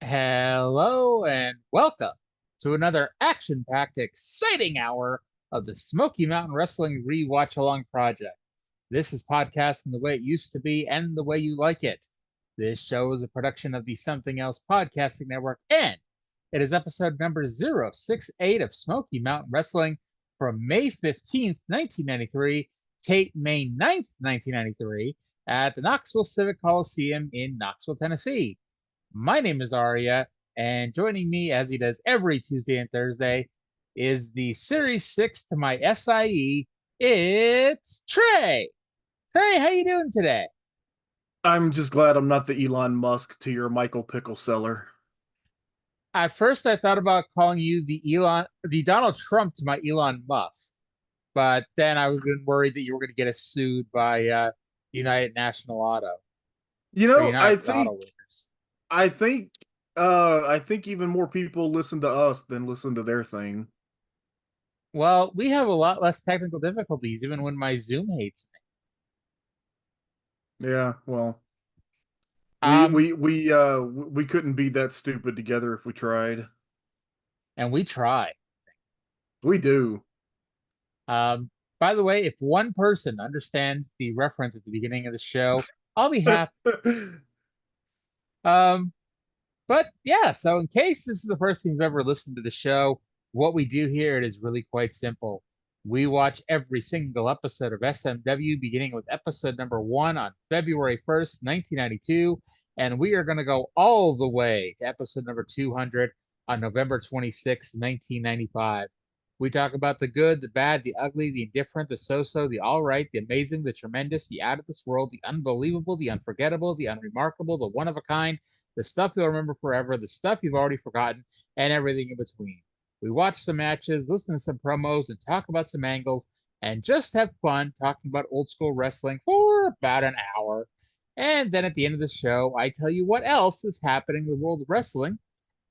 Hello and welcome to another action-packed, exciting hour of the Smoky Mountain Wrestling Re-Watch-Along Project. This is podcasting the way it used to be and the way you like it. This show is a production of the Something Else Podcasting Network, and it is episode number 068 of Smoky Mountain Wrestling from May 15th, 1993, taped May 9th, 1993, at the Knoxville Civic Coliseum in Knoxville, Tennessee. My name is Arya, and joining me, as he does every Tuesday and Thursday, is the Series 6 to my SIE. It's Trae. Trae, how you doing today? I'm just glad I'm not the Elon Musk to your Michael Pickleseller. At first, I thought about calling you the Donald Trump to my Elon Musk, but then I was worried that you were going to get us sued by United National Auto You or know, United Auto Workers. I think, I think even more people listen to us than listen to their thing. Well, we have a lot less technical difficulties, even when my Zoom hates Yeah, well, me. we couldn't be that stupid together if we tried. And we try. We do. Um, by the way, if one person understands the reference at the beginning of the show, I'll be happy. Um, but yeah, so in case this is the first time you've ever listened to the show, what we do here, it is really quite simple. We watch every single episode of SMW, beginning with episode number 1 on February 1st, 1992, and we are going to go all the way to episode number 200 on November 26th, 1995. We talk about the good, the bad, the ugly, the indifferent, the so-so, the all right, the amazing, the tremendous, the out of this world, the unbelievable, the unforgettable, the unremarkable, the one of a kind, the stuff you'll remember forever, the stuff you've already forgotten, and everything in between. We watch some matches, listen to some promos, and talk about some angles, and just have fun talking about old school wrestling for about an hour. And then at the end of the show, I tell you what else is happening in the world of wrestling,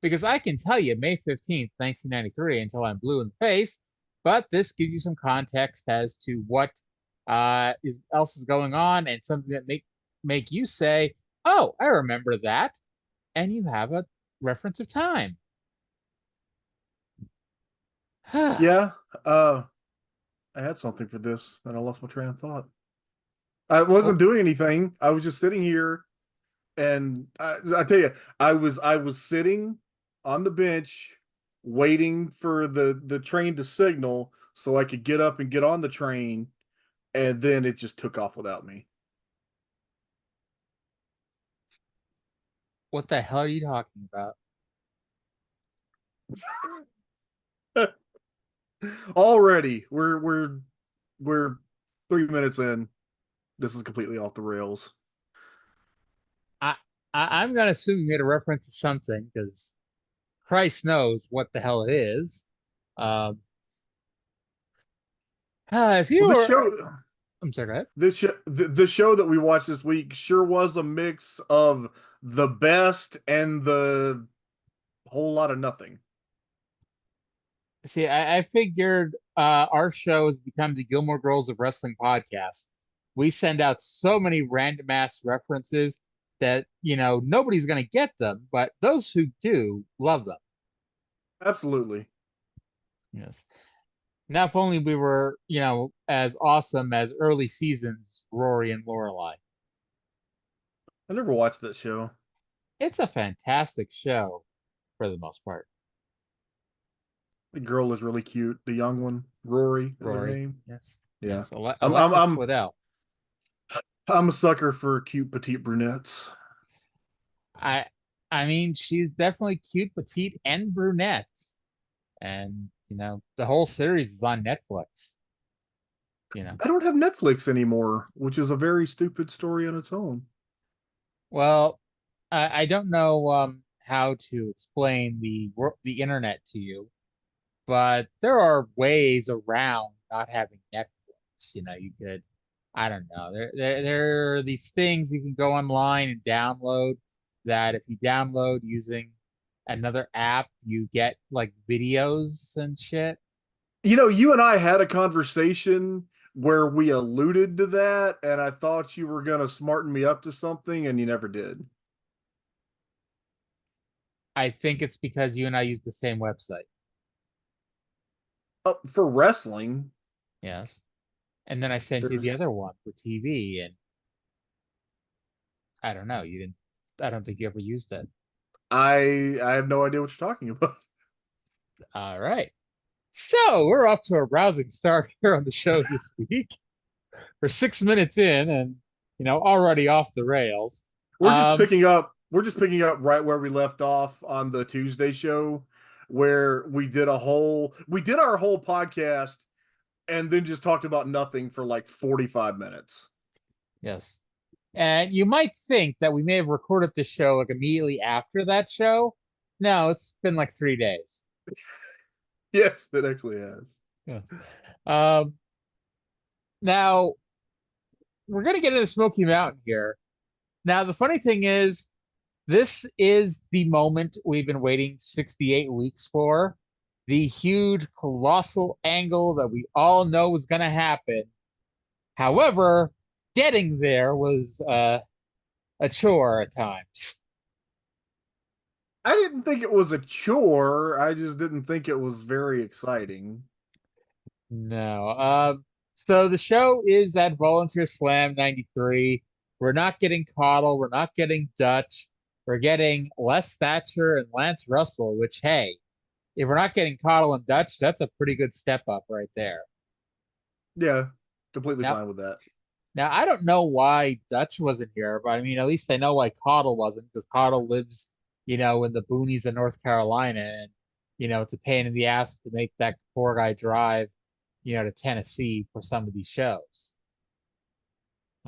because I can tell you May 15th, 1993 until I'm blue in the face, but this gives you some context as to what else is going on and something that make you say, oh, I remember that, and you have a reference of time. Yeah, I had something for this, and I lost my train of thought. I Well, wasn't doing anything. I was just sitting here, and I tell you, I was sitting on the bench waiting for the train to signal so I could get up and get on the train, and then it just took off without me. what the hell are you talking about? Already, we're 3 minutes in. This is completely off the rails. I, I'm gonna assume you made a reference to something because Christ knows what the hell it is. Um, if you Well, this were, show, I'm sorry, go ahead. the show that we watched this week sure was a mix of the best and the whole lot of nothing. See, I figured our show has become the Gilmore Girls of Wrestling podcast. We send out so many random ass references that, nobody's going to get them, but those who do love them. Absolutely. Yes. Now, if only we were, as awesome as early seasons Rory and Lorelai. I never watched that show. It's a fantastic show for the most part. The girl is really cute. The young one, Rory, is her Rory, name. yes. Yeah. Yes. I'm I'm Alexis I'm Bledel. I'm a sucker for cute petite brunettes. I I mean, she's definitely cute, petite, and brunette. And, the whole series is on Netflix. You know. I don't have Netflix anymore, which is a very stupid story on its own. Well, I don't know how to explain the internet to you, but there are ways around not having Netflix. You could, I don't know. There are these things you can go online and download that if you download using another app, you get like videos and shit. You and I had a conversation where we alluded to that, and I thought you were going to smarten me up to something, and you never did. I think it's because you and I use the same website. For wrestling, Yes. And then I sent you the there's other one for TV, and I don't know. You didn't. I don't think you ever used it. I have no idea what you're talking about. All right. So we're off to a rousing start here on the show this week. We're 6 minutes in, and already off the rails. We're just picking up right where we left off on the Tuesday show, where we did our whole podcast and then just talked about nothing for like 45 minutes. Yes. And you might think that we may have recorded the show like immediately after that show. No, it's been like 3 days. Yes, it actually has. Yeah. Um, Now we're gonna get into Smoky Mountain here. Now the funny thing is, this is the moment we've been waiting 68 weeks for. The huge, colossal angle that we all know was gonna happen. However, getting there was a chore at times. I didn't think it was a chore. I just didn't think it was very exciting. No. So the show is at Volunteer Slam 93. We're not getting Caudle. We're not getting Dutch. We're getting Les Thatcher and Lance Russell, which, hey, if we're not getting Caudle and Dutch, that's a pretty good step up right there. Yeah, completely Now, fine with that. now I don't know why Dutch wasn't here, but I mean, at least I know why Caudle wasn't, because Caudle lives, in the boonies of North Carolina, and it's a pain in the ass to make that poor guy drive to Tennessee for some of these shows.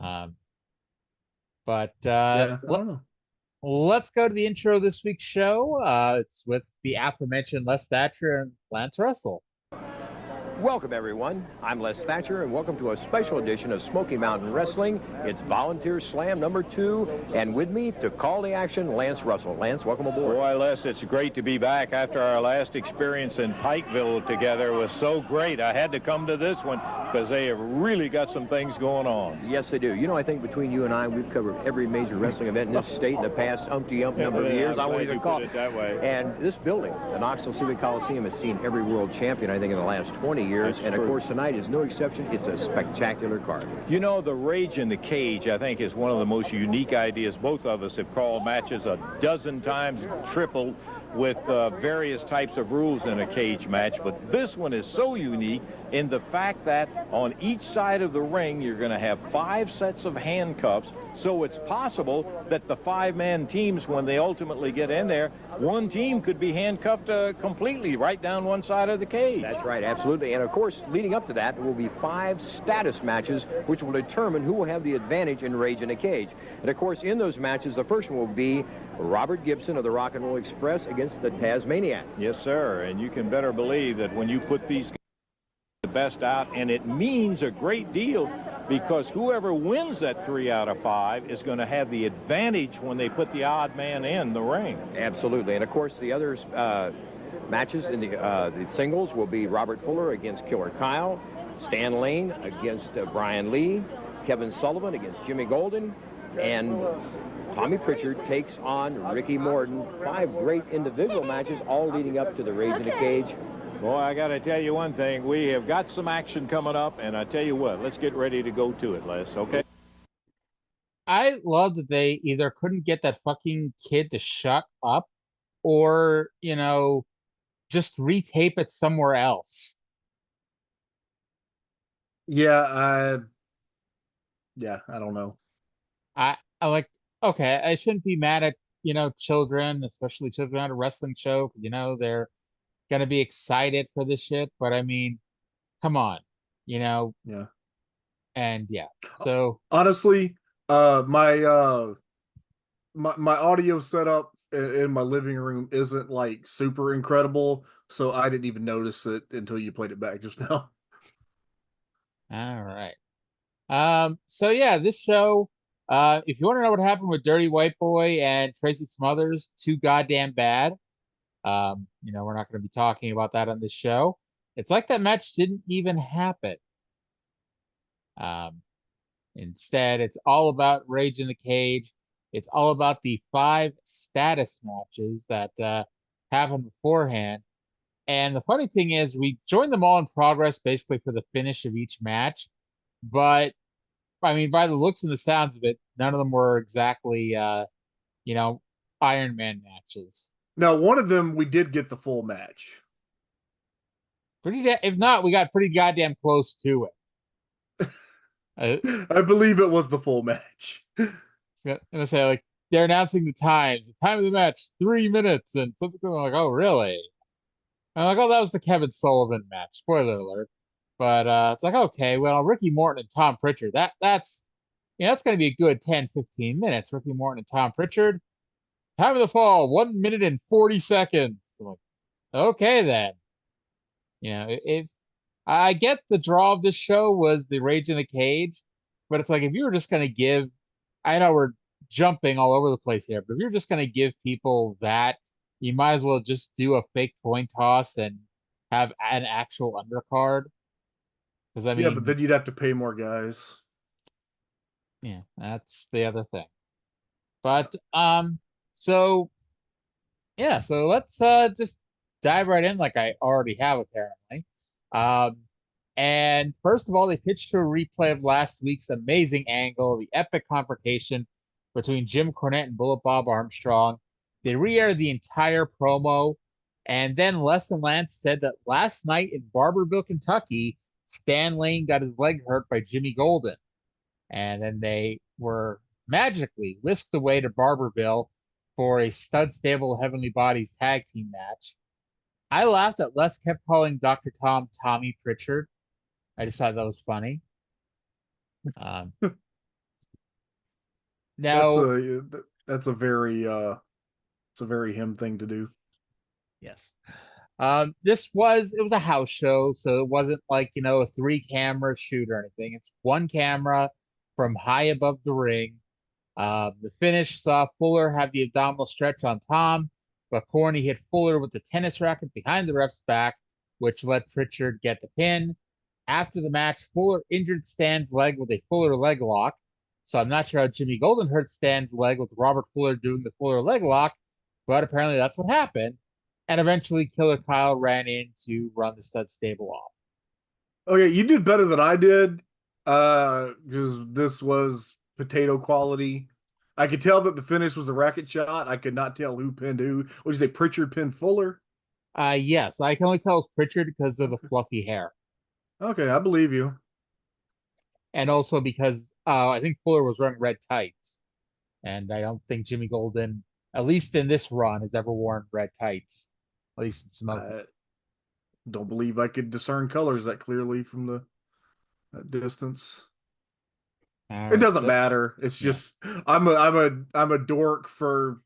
Um, but Yeah, I don't know. let's go to the intro of this week's show. It's with the aforementioned Les Thatcher and Lance Russell. Welcome, everyone. I'm Les Thatcher, and welcome to a special edition of Smoky Mountain Wrestling. It's Volunteer Slam number 2, and with me to call the action, Lance Russell. Lance, welcome aboard. Boy, Les, it's great to be back after our last experience in Pikeville together. It was so great. I had to come to this one because they have really got some things going on. Yes, they do. I think between you and I, we've covered every major wrestling event in this state in the past umpty-ump number of years. I won't want even to call it that way. And this building, the Knoxville Civic Coliseum, has seen every world champion, I think, in the last 20 years. That's and, true. Of course, tonight is no exception. It's a spectacular card. The rage in the cage, I think, is one of the most unique ideas. Both of us have called matches a dozen times, triple, with various types of rules in a cage match. But this one is so unique in the fact that on each side of the ring, you're going to have 5 sets of handcuffs. So it's possible that the 5-man teams, when they ultimately get in there, one team could be handcuffed completely right down one side of the cage. That's right, absolutely. And of course, leading up to that, there will be 5 status matches, which will determine who will have the advantage in Rage in a Cage. And of course, in those matches, the first one will be Robert Gibson of the Rock and Roll Express against the Tasmaniac. Yes, sir. And you can better believe that when you put these the best out, and it means a great deal, because whoever wins that 3 out of 5 is going to have the advantage when they put the odd man in the ring. Absolutely. And of course, the other matches in the singles will be Robert Fuller against Killer Kyle, Stan Lane against Brian Lee, Kevin Sullivan against Jimmy Golden, and Tommy Pritchard takes on Ricky Morton. 5 great individual matches, all leading up to the Rage in a Cage. Boy, I got to tell you one thing. We have got some action coming up, and I tell you what, let's get ready to go to it, Les, okay? I love that they either couldn't get that fucking kid to shut up or, just retape it somewhere else. Yeah, I don't know. I like, okay, I shouldn't be mad at, children, especially children at a wrestling show, because, they're gonna be excited for this shit, but I mean, come on, Yeah. and yeah. So honestly, my my audio setup in my living room isn't like super incredible, so I didn't even notice it until you played it back just now. All right. So yeah, this show, if you want to know what happened with Dirty White Boy and Tracy Smothers, too goddamn bad. We're not going to be talking about that on this show. It's like that match didn't even happen. Um, Instead, it's all about Rage in the Cage. It's all about the 5 status matches that happened beforehand. And the funny thing is, we joined them all in progress basically for the finish of each match. But I mean, by the looks and the sounds of it, none of them were exactly, Iron Man matches. Now, one of them we did get the full match. If not, we got pretty goddamn close to it. I believe it was the full match. I'm gonna say like they're announcing the times. The time of the match, 3 minutes, and something. I'm like, oh really? And I'm like, oh, that was the Kevin Sullivan match. Spoiler alert. But it's like, okay, well, Ricky Morton and Tom Pritchard. That's gonna be a good 10, 15 minutes. Ricky Morton and Tom Pritchard. Time of the fall, 1 minute and 40 seconds. I'm like, okay then. If I get the draw of this show was the Rage in the Cage, but it's like if you were just gonna give, I know we're jumping all over the place here, but if you're just gonna give people that, you might as well just do a fake coin toss and have an actual undercard. Because I Yeah, but mean, then you'd have to pay more guys. yeah, that's the other thing. But so yeah, so let's just dive right in like I already have apparently. Um, and first of all, they pitched to a replay of last week's amazing angle, the epic confrontation between Jim Cornette and Bullet Bob Armstrong. They re-aired the entire promo, and then Les and Lance said that last night in Barberville, Kentucky, Stan Lane got his leg hurt by Jimmy Golden. And then they were magically whisked away to Barberville for a stud stable Heavenly Bodies tag team match. I laughed that Les kept calling Dr. Tom Tommy Pritchard. I just thought that was funny. Um, now, That's a very it's a very him thing to do. yes. It was a house show, so it wasn't like, a 3-camera shoot or anything. It's 1 camera from high above the ring. The finish saw Fuller have the abdominal stretch on Tom, but Corny hit Fuller with the tennis racket behind the ref's back, which let Pritchard get the pin. After the match, Fuller injured Stan's leg with a Fuller leg lock. So I'm not sure how Jimmy Golden hurt Stan's leg with Robert Fuller doing the Fuller leg lock, but apparently that's what happened. And eventually Killer Kyle ran in to run the stud stable off. Okay, you did better than I did. Because this was potato quality. I could tell that the finish was a racket shot. I could not tell who pinned who. What did you say, Pritchard pinned Fuller? Yes, I can only tell it's Pritchard because of the fluffy hair. Okay, I believe you. And also because I think Fuller was wearing red tights. And I don't think Jimmy Golden, at least in this run, has ever worn red tights. At least in Smoky. Don't believe I could discern colors that clearly from that distance. It doesn't matter. It's just I'm a dork for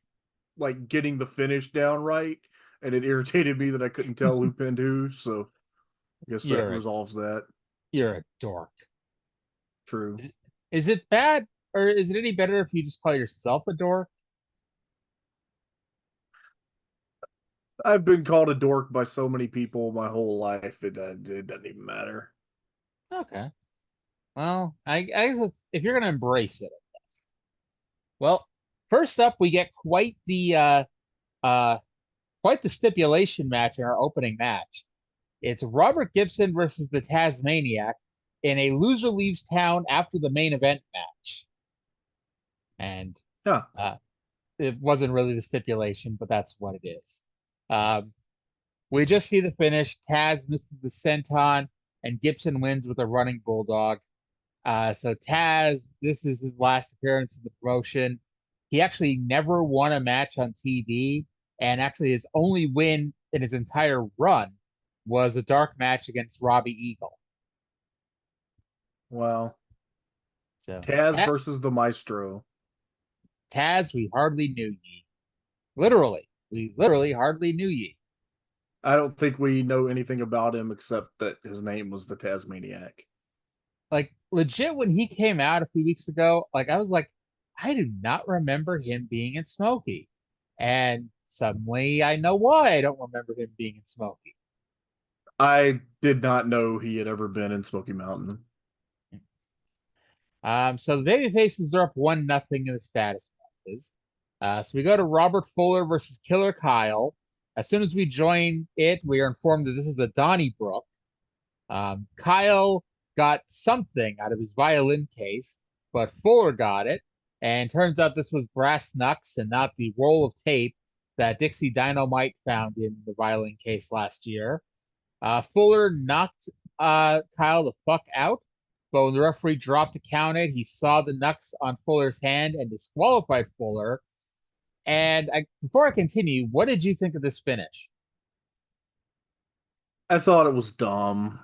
like getting the finish down right, and it irritated me that I couldn't tell who pinned who. So I guess that resolves that. You're a dork. True. Is it bad, or is it any better if you just call yourself a dork? I've been called a dork by so many people my whole life. It doesn't even matter. Okay. Well, I guess if you're gonna embrace it, I guess. Well, first up, we get quite the stipulation match in our opening match. It's Robert Gibson versus the Tasmaniac in a loser leaves town after the main event match. And it wasn't really the stipulation, but that's what it is. We just see the finish. Taz misses the senton, and Gibson wins with a running bulldog. So Taz, this is his last appearance in the promotion. He actually never won a match on TV, and actually his only win in his entire run was a dark match against Robbie Eagle. Wow. So Taz versus the Maestro. Taz, we hardly knew ye. Literally, we literally hardly knew ye. I don't think we know anything about him except that his name was the Tasmaniac. Like, legit, when he came out a few weeks ago, like, I was like, I do not remember him being in Smoky. And suddenly I know why I don't remember him being in Smoky. I did not know he had ever been in Smoky Mountain. So the baby faces are up 1-0 in the status matches. So we go to Robert Fuller versus Killer Kyle. As soon as we join it, we are informed that this is a Donnybrook. Kyle got something out of his violin case, but Fuller got it. And turns out this was brass knucks and not the roll of tape that Dixie Dynamite found in the violin case last year. Fuller knocked Kyle the fuck out, but when the referee dropped to count it, he saw the knucks on Fuller's hand and disqualified Fuller. And before I continue, what did you think of this finish? I thought it was dumb.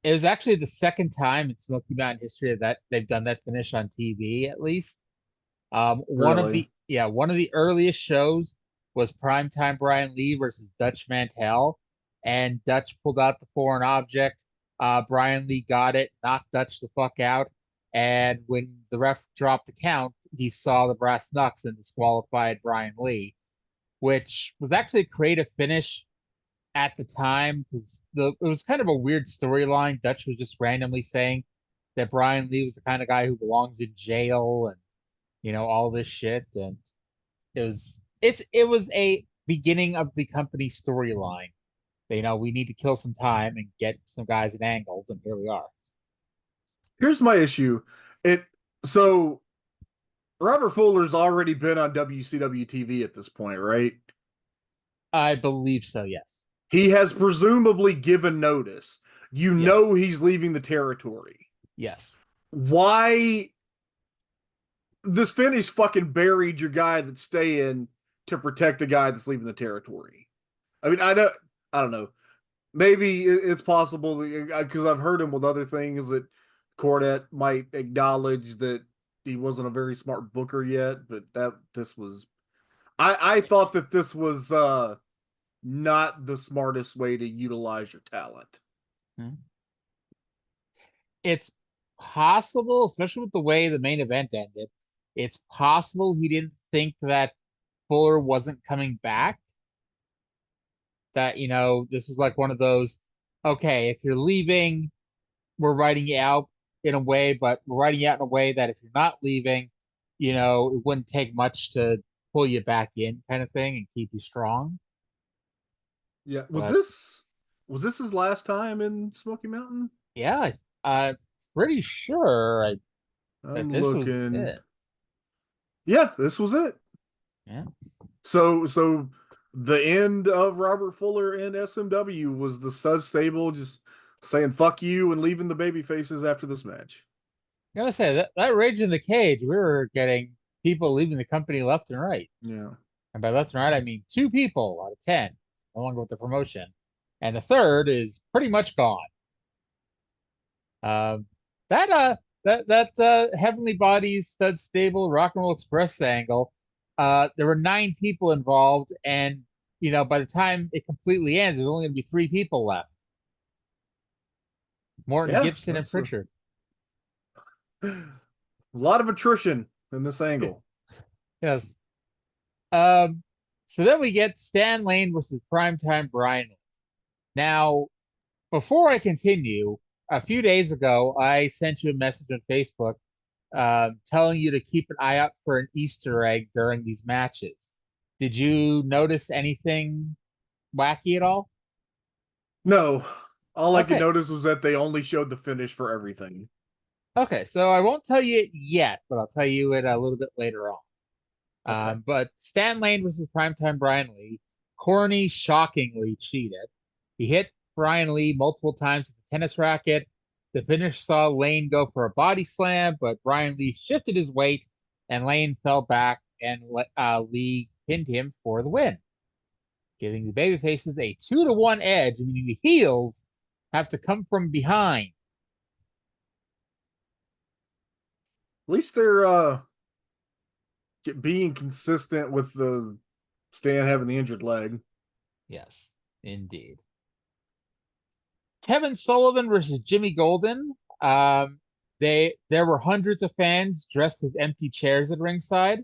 It was actually the second time in Smoky Mountain history that they've done that finish on TV, at least. One of the earliest shows was Primetime Brian Lee versus Dutch Mantel, and Dutch pulled out the foreign object. Brian Lee got it, knocked Dutch the fuck out, and when the ref dropped the count, he saw the brass knucks and disqualified Brian Lee, which was actually a creative finish at the time because it was kind of a weird storyline. Dutch was just randomly saying that Brian Lee was the kind of guy who belongs in jail and all this shit, and it was a beginning of the company storyline. We need to kill some time and get some guys at angles, and here we are. Here's my issue. So Robert Fuller's already been on WCW TV at this point, right? I believe so, yes. He has presumably given notice. You know he's leaving the territory. Yes. Why? This finish fucking buried your guy that's staying to protect the guy that's leaving the territory. I mean, I don't know. Maybe it's possible because I've heard him with other things that Cornette might acknowledge that he wasn't a very smart booker yet, but I thought that this was not the smartest way to utilize your talent. It's possible, especially with the way the main event ended, it's possible he didn't think that Fuller wasn't coming back. That, this is like one of those, okay, if you're leaving, we're writing you out in a way, but we're writing you out in a way that if you're not leaving, it wouldn't take much to pull you back in kind of thing and keep you strong. Yeah. Was this his last time in Smoky Mountain? Yeah, I'm pretty sure I'm this looking. was it. Yeah, this was it. Yeah. So the end of Robert Fuller in SMW was the stud stable just saying fuck you and leaving the baby faces after this match. I gotta say that Rage in the Cage, we were getting people leaving the company left and right. Yeah. And by left and right, I mean 2 people out of 10, no longer with the promotion. And the third is pretty much gone. That Heavenly Bodies Stud Stable Rock and Roll Express angle, there were 9 people involved, and by the time it completely ends, there's only going to be 3 people left. Morton, Gibson, and Pritchard. A lot of attrition in this angle. Yes. So then we get Stan Lane versus Primetime Brian. Now, before I continue, a few days ago, I sent you a message on Facebook telling you to keep an eye out for an Easter egg during these matches. Did you notice anything wacky at all? No. All I could notice was that they only showed the finish for everything. Okay, so I won't tell you it yet, but I'll tell you it a little bit later on. Okay. But Stan Lane versus Primetime Brian Lee. Corny shockingly cheated. He hit Brian Lee multiple times with the tennis racket. The finish saw Lane go for a body slam, but Brian Lee shifted his weight and Lane fell back and Lee pinned him for the win, giving the babyfaces a 2-1 edge, meaning the heels have to come from behind. At least they're being consistent with the Stan having the injured leg. Yes, indeed. Kevin Sullivan versus Jimmy Golden. There were hundreds of fans dressed as empty chairs at ringside,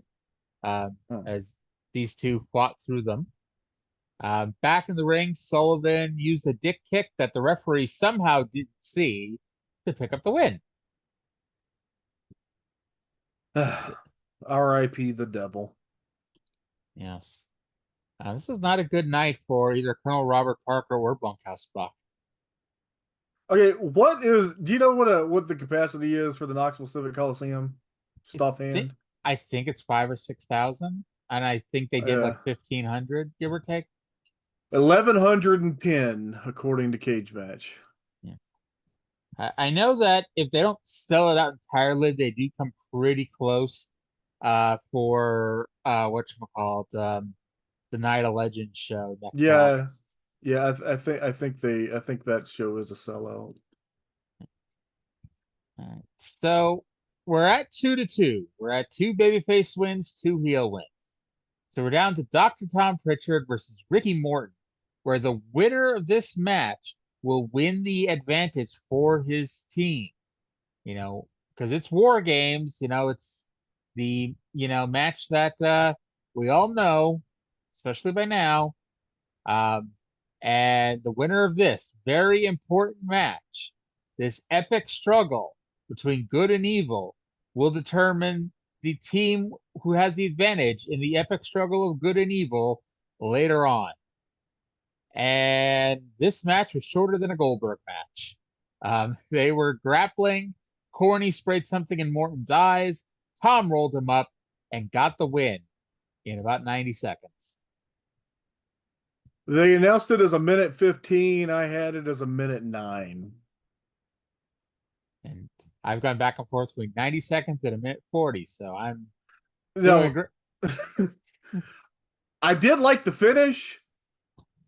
as these two fought through them. Back in the ring, Sullivan used a dick kick that the referee somehow didn't see to pick up the win. R.I.P. the devil. Yes. This was not a good night for either Colonel Robert Parker or Bunkhouse Buck. Okay, do you know what the capacity is for the Knoxville Civic Coliseum? Just offhand? I think it's 5,000 or 6,000, and I think they did like 1,500, give or take. 1,110, according to Cage Match. Yeah. I know that if they don't sell it out entirely, they do come pretty close for whatchamacallit, the Night of Legends show next August. Yeah, I think that show is a sellout. All right. So we're at 2-2. We're at 2 babyface wins, 2 heel wins. So we're down to Dr. Tom Pritchard versus Ricky Morton, where the winner of this match will win the advantage for his team. You know, because it's War Games. You know, it's the match that we all know, especially by now. And the winner of this very important match, this epic struggle between good and evil, will determine the team who has the advantage in the epic struggle of good and evil later on. And this match was shorter than a Goldberg match. They were grappling. Corny sprayed something in Morton's eyes. Tom rolled him up and got the win in about 90 seconds. They announced it as a minute 15. I had it as a minute 9. And I've gone back and forth between 90 seconds and a minute 40. So I'm I did like the finish,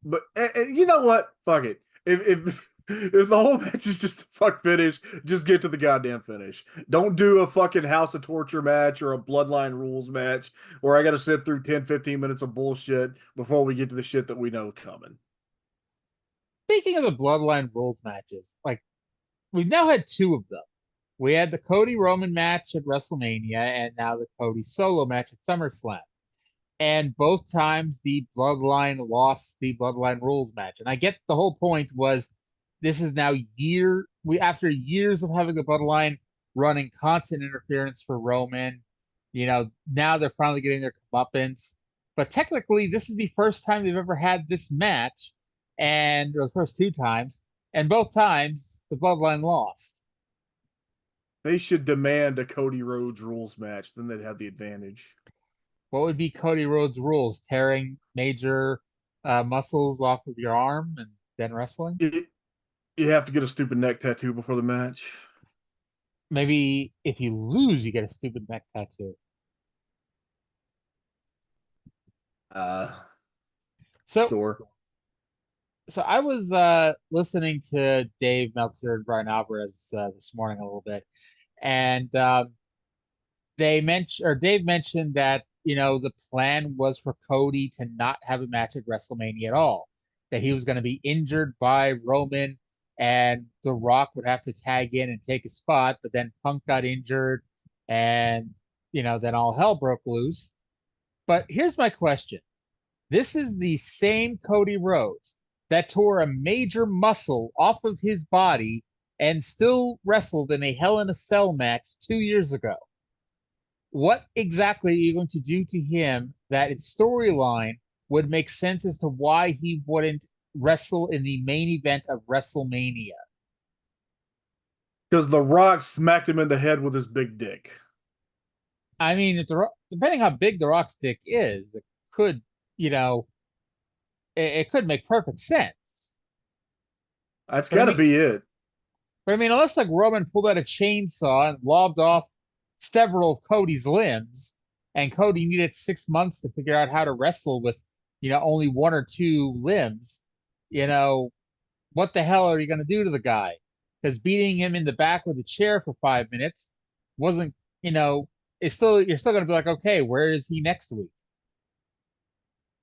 but you know what? Fuck it. If the whole match is just a fuck finish, just get to the goddamn finish. Don't do a fucking House of Torture match or a Bloodline Rules match where I got to sit through 10, 15 minutes of bullshit before we get to the shit that we know coming. Speaking of the Bloodline Rules matches, like, we've now had 2 of them. We had the Cody Roman match at WrestleMania and now the Cody solo match at SummerSlam. And both times the Bloodline lost the Bloodline Rules match. And I get the whole point was this is now after years of having the Bloodline running constant interference for Roman, now they're finally getting their comeuppance. But technically, this is the first time they've ever had this match, or the first 2 times, and both times the Bloodline lost. They should demand a Cody Rhodes Rules match, then they'd have the advantage. What would be Cody Rhodes Rules? Tearing major muscles off of your arm and then wrestling? You have to get a stupid neck tattoo before the match. Maybe if you lose, you get a stupid neck tattoo. Sure. So I was listening to Dave Meltzer and Brian Alvarez this morning a little bit, and Dave mentioned that the plan was for Cody to not have a match at WrestleMania at all, that he was going to be injured by Roman, and The Rock would have to tag in and take a spot, but then Punk got injured, and then all hell broke loose. But here's my question: this is the same Cody Rhodes that tore a major muscle off of his body and still wrestled in a Hell in a Cell match 2 years ago. What exactly are you going to do to him that its storyline would make sense as to why he wouldn't wrestle in the main event of WrestleMania? Because The Rock smacked him in the head with his big dick. I mean, depending how big The Rock's dick is, it could, it could make perfect sense. That's got to be it. But I mean, unless like Roman pulled out a chainsaw and lobbed off several of Cody's limbs, and Cody needed 6 months to figure out how to wrestle with, only 1 or 2 limbs, what the hell are you going to do to the guy? Because beating him in the back with a chair for 5 minutes wasn't, you're still gonna be like, okay, where is he next week?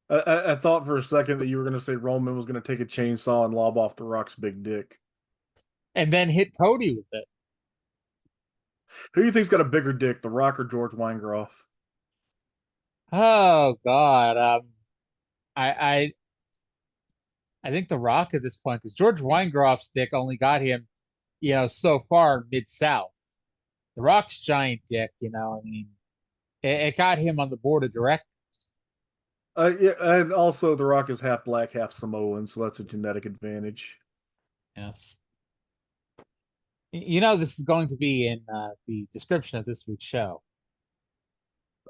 I thought for a second that you were going to say Roman was going to take a chainsaw and lob off The Rock's big dick. And then hit Cody with it. Who do you think's got a bigger dick, The Rock or George Weingeroff? Oh God. I I think The Rock at this point, because George Weingroff's dick only got him, so far mid-South. The Rock's giant dick, I mean, it got him on the board of directors. Yeah, and also The Rock is half black, half Samoan, so that's a genetic advantage. Yes. This is going to be in the description of this week's show.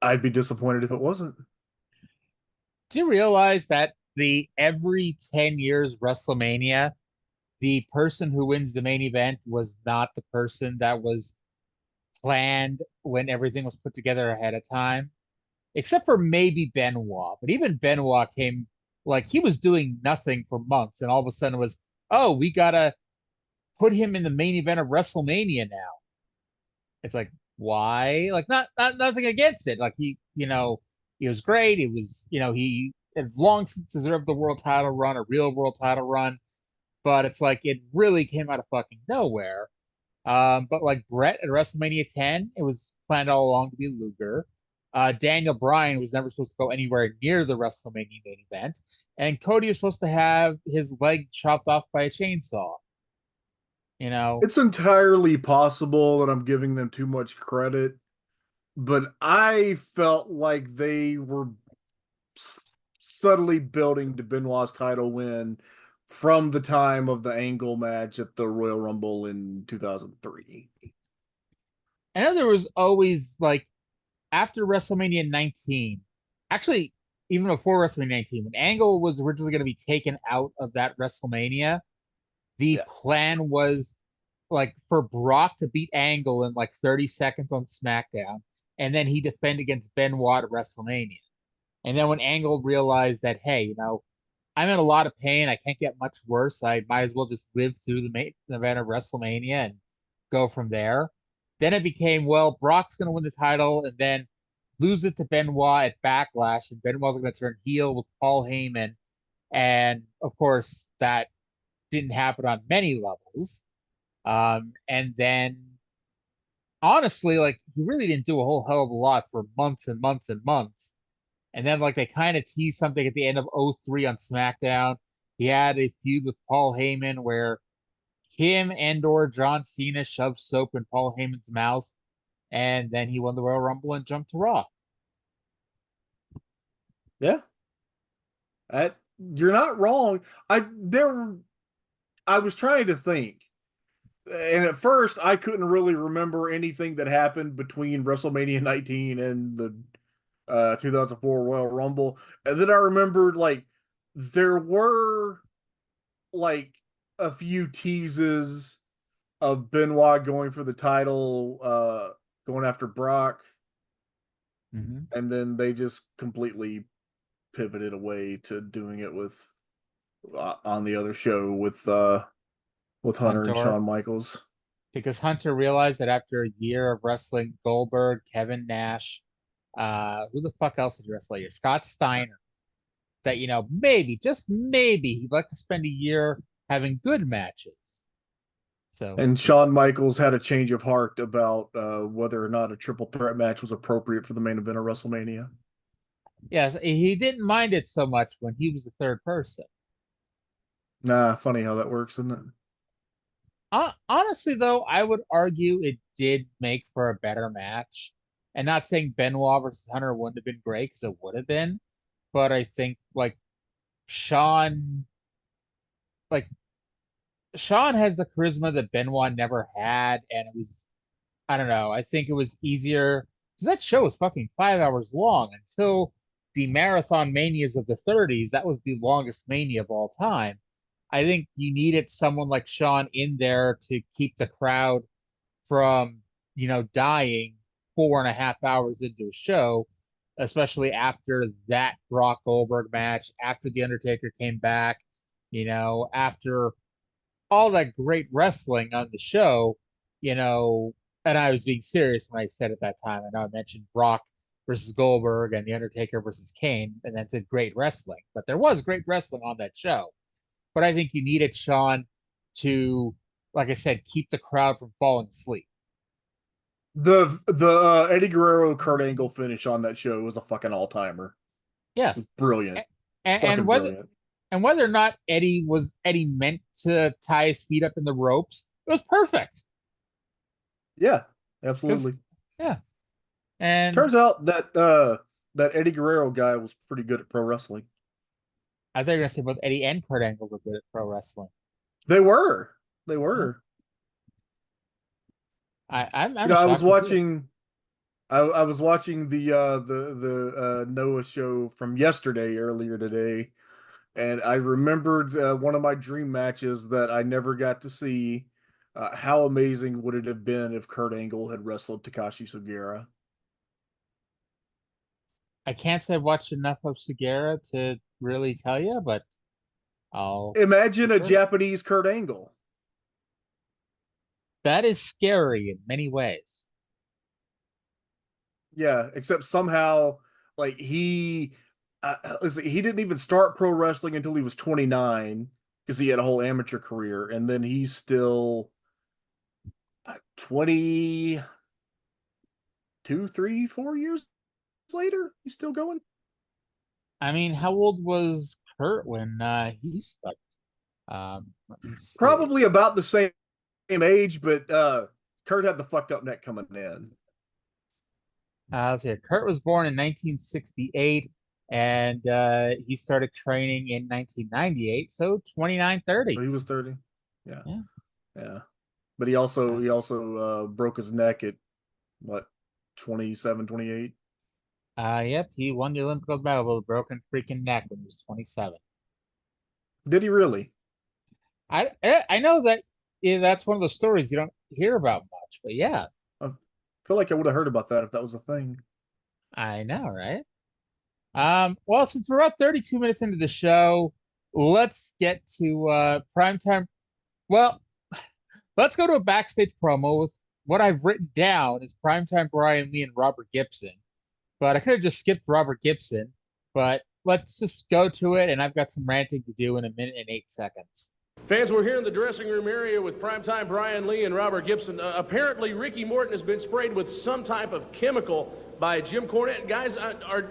I'd be disappointed if it wasn't. Do you realize that every 10 years WrestleMania, the person who wins the main event was not the person that was planned when everything was put together ahead of time? Except for maybe Benoit. But even Benoit came, like, he was doing nothing for months, and all of a sudden it was, oh, we gotta put him in the main event of WrestleMania now. It's like, why? Like, not nothing against it. Like, he was great. He was, he had long since deserved the world title run, a real world title run. But it's like it really came out of fucking nowhere. But like Brett at WrestleMania 10, it was planned all along to be Luger. Daniel Bryan was never supposed to go anywhere near the WrestleMania main event, and Cody was supposed to have his leg chopped off by a chainsaw. It's entirely possible that I'm giving them too much credit, but I felt like they were subtly building to Benoit's title win from the time of the Angle match at the Royal Rumble in 2003. I know there was always, like, after WrestleMania 19, actually, even before WrestleMania 19, when Angle was originally going to be taken out of that WrestleMania, the plan was, like, for Brock to beat Angle in like 30 seconds on SmackDown, and then he defend against Benoit at WrestleMania. And then when Angle realized that, hey, I'm in a lot of pain, I can't get much worse, I might as well just live through the main event of WrestleMania and go from there. Then it became, well, Brock's going to win the title and then lose it to Benoit at Backlash, and Benoit's going to turn heel with Paul Heyman. And of course, that didn't happen on many levels. And then, honestly, like, he really didn't do a whole hell of a lot for months and months and months. And then, like, they kind of teased something at the end of 03 on SmackDown. He had a feud with Paul Heyman where him and/or John Cena shoved soap in Paul Heyman's mouth, and then he won the Royal Rumble and jumped to Raw. Yeah. You're not wrong. I was trying to think. And at first, I couldn't really remember anything that happened between WrestleMania 19 and the 2004 Royal Rumble. And then I remembered, like, there were, like, a few teases of Benoit going for the title, going after Brock. Mm-hmm. And then they just completely pivoted away to doing it with on the other show with Hunter and Shawn Michaels. Because Hunter realized that after a year of wrestling Goldberg, Kevin Nash, who the fuck else did he wrestle here? Scott Steiner. That, maybe, just maybe, he'd like to spend a year having good matches. So, and Shawn Michaels had a change of heart about whether or not a triple threat match was appropriate for the main event of WrestleMania. Yes, he didn't mind it so much when he was the third person. Nah, funny how that works, isn't it? Honestly, though, I would argue it did make for a better match. And not saying Benoit versus Hunter wouldn't have been great, because it would have been. But I think, like, Shawn has the charisma that Benoit never had, and it was, I don't know, I think it was easier, because that show was fucking 5 hours long until the Marathon Manias of the 30s. That was the longest Mania of all time. I think you needed someone like Shawn in there to keep the crowd from, dying 4.5 hours into a show, especially after that Brock Goldberg match, after The Undertaker came back, after all that great wrestling on the show, and I was being serious when I said at that time. I know I mentioned Brock versus Goldberg and The Undertaker versus Kane, and that's a great wrestling. But there was great wrestling on that show. But I think you needed Shawn to, like I said, keep the crowd from falling asleep. The Eddie Guerrero Kurt Angle finish on that show was a fucking all timer. Yes, Brilliant. and whether or not Eddie meant to tie his feet up in the ropes, it was perfect. Yeah, absolutely. Yeah, and turns out that that Eddie Guerrero guy was pretty good at pro wrestling. I thought you were gonna say both Eddie and Kurt Angle were good at pro wrestling. They were. I'm I was watching. I was watching the Noah show from earlier today, and I remembered one of my dream matches that I never got to see. How amazing would it have been if Kurt Angle had wrestled Takashi Sugiura? I can't say I've watched enough of Suguira to really tell you, but I'll imagine a Japanese Kurt Angle. That is scary in many ways. Yeah, except somehow, like he didn't even start pro wrestling until he was 29 because he had a whole amateur career, and then he's still 22, 3, 4 years later, he's still going. I mean, how old was Kurt when he started? Probably about the same age, but Kurt had the fucked up neck coming in. Let's see. Kurt was born in 1968, and he started training in 1998, so 29, 30. So he was 30. Yeah. But he also broke his neck at what, 27, 28? Yep, he won the Olympic gold medal with a broken freaking neck when he was 27. Did he really? I know that that's one of those stories you don't hear about much, but yeah. I feel like I would have heard about that if that was a thing. I know, right? Well, since we're about 32 minutes into the show, let's get to primetime. Well, let's go to a backstage promo with what I've written down is primetime Brian Lee and Robert Gibson. But I could have just skipped Robert Gibson, but let's just go to it, and I've got some ranting to do in 1 minute and 8 seconds. Fans, we're here in the dressing room area with primetime Brian Lee and Robert Gibson. Apparently, Ricky Morton has been sprayed with some type of chemical by Jim Cornette. Guys,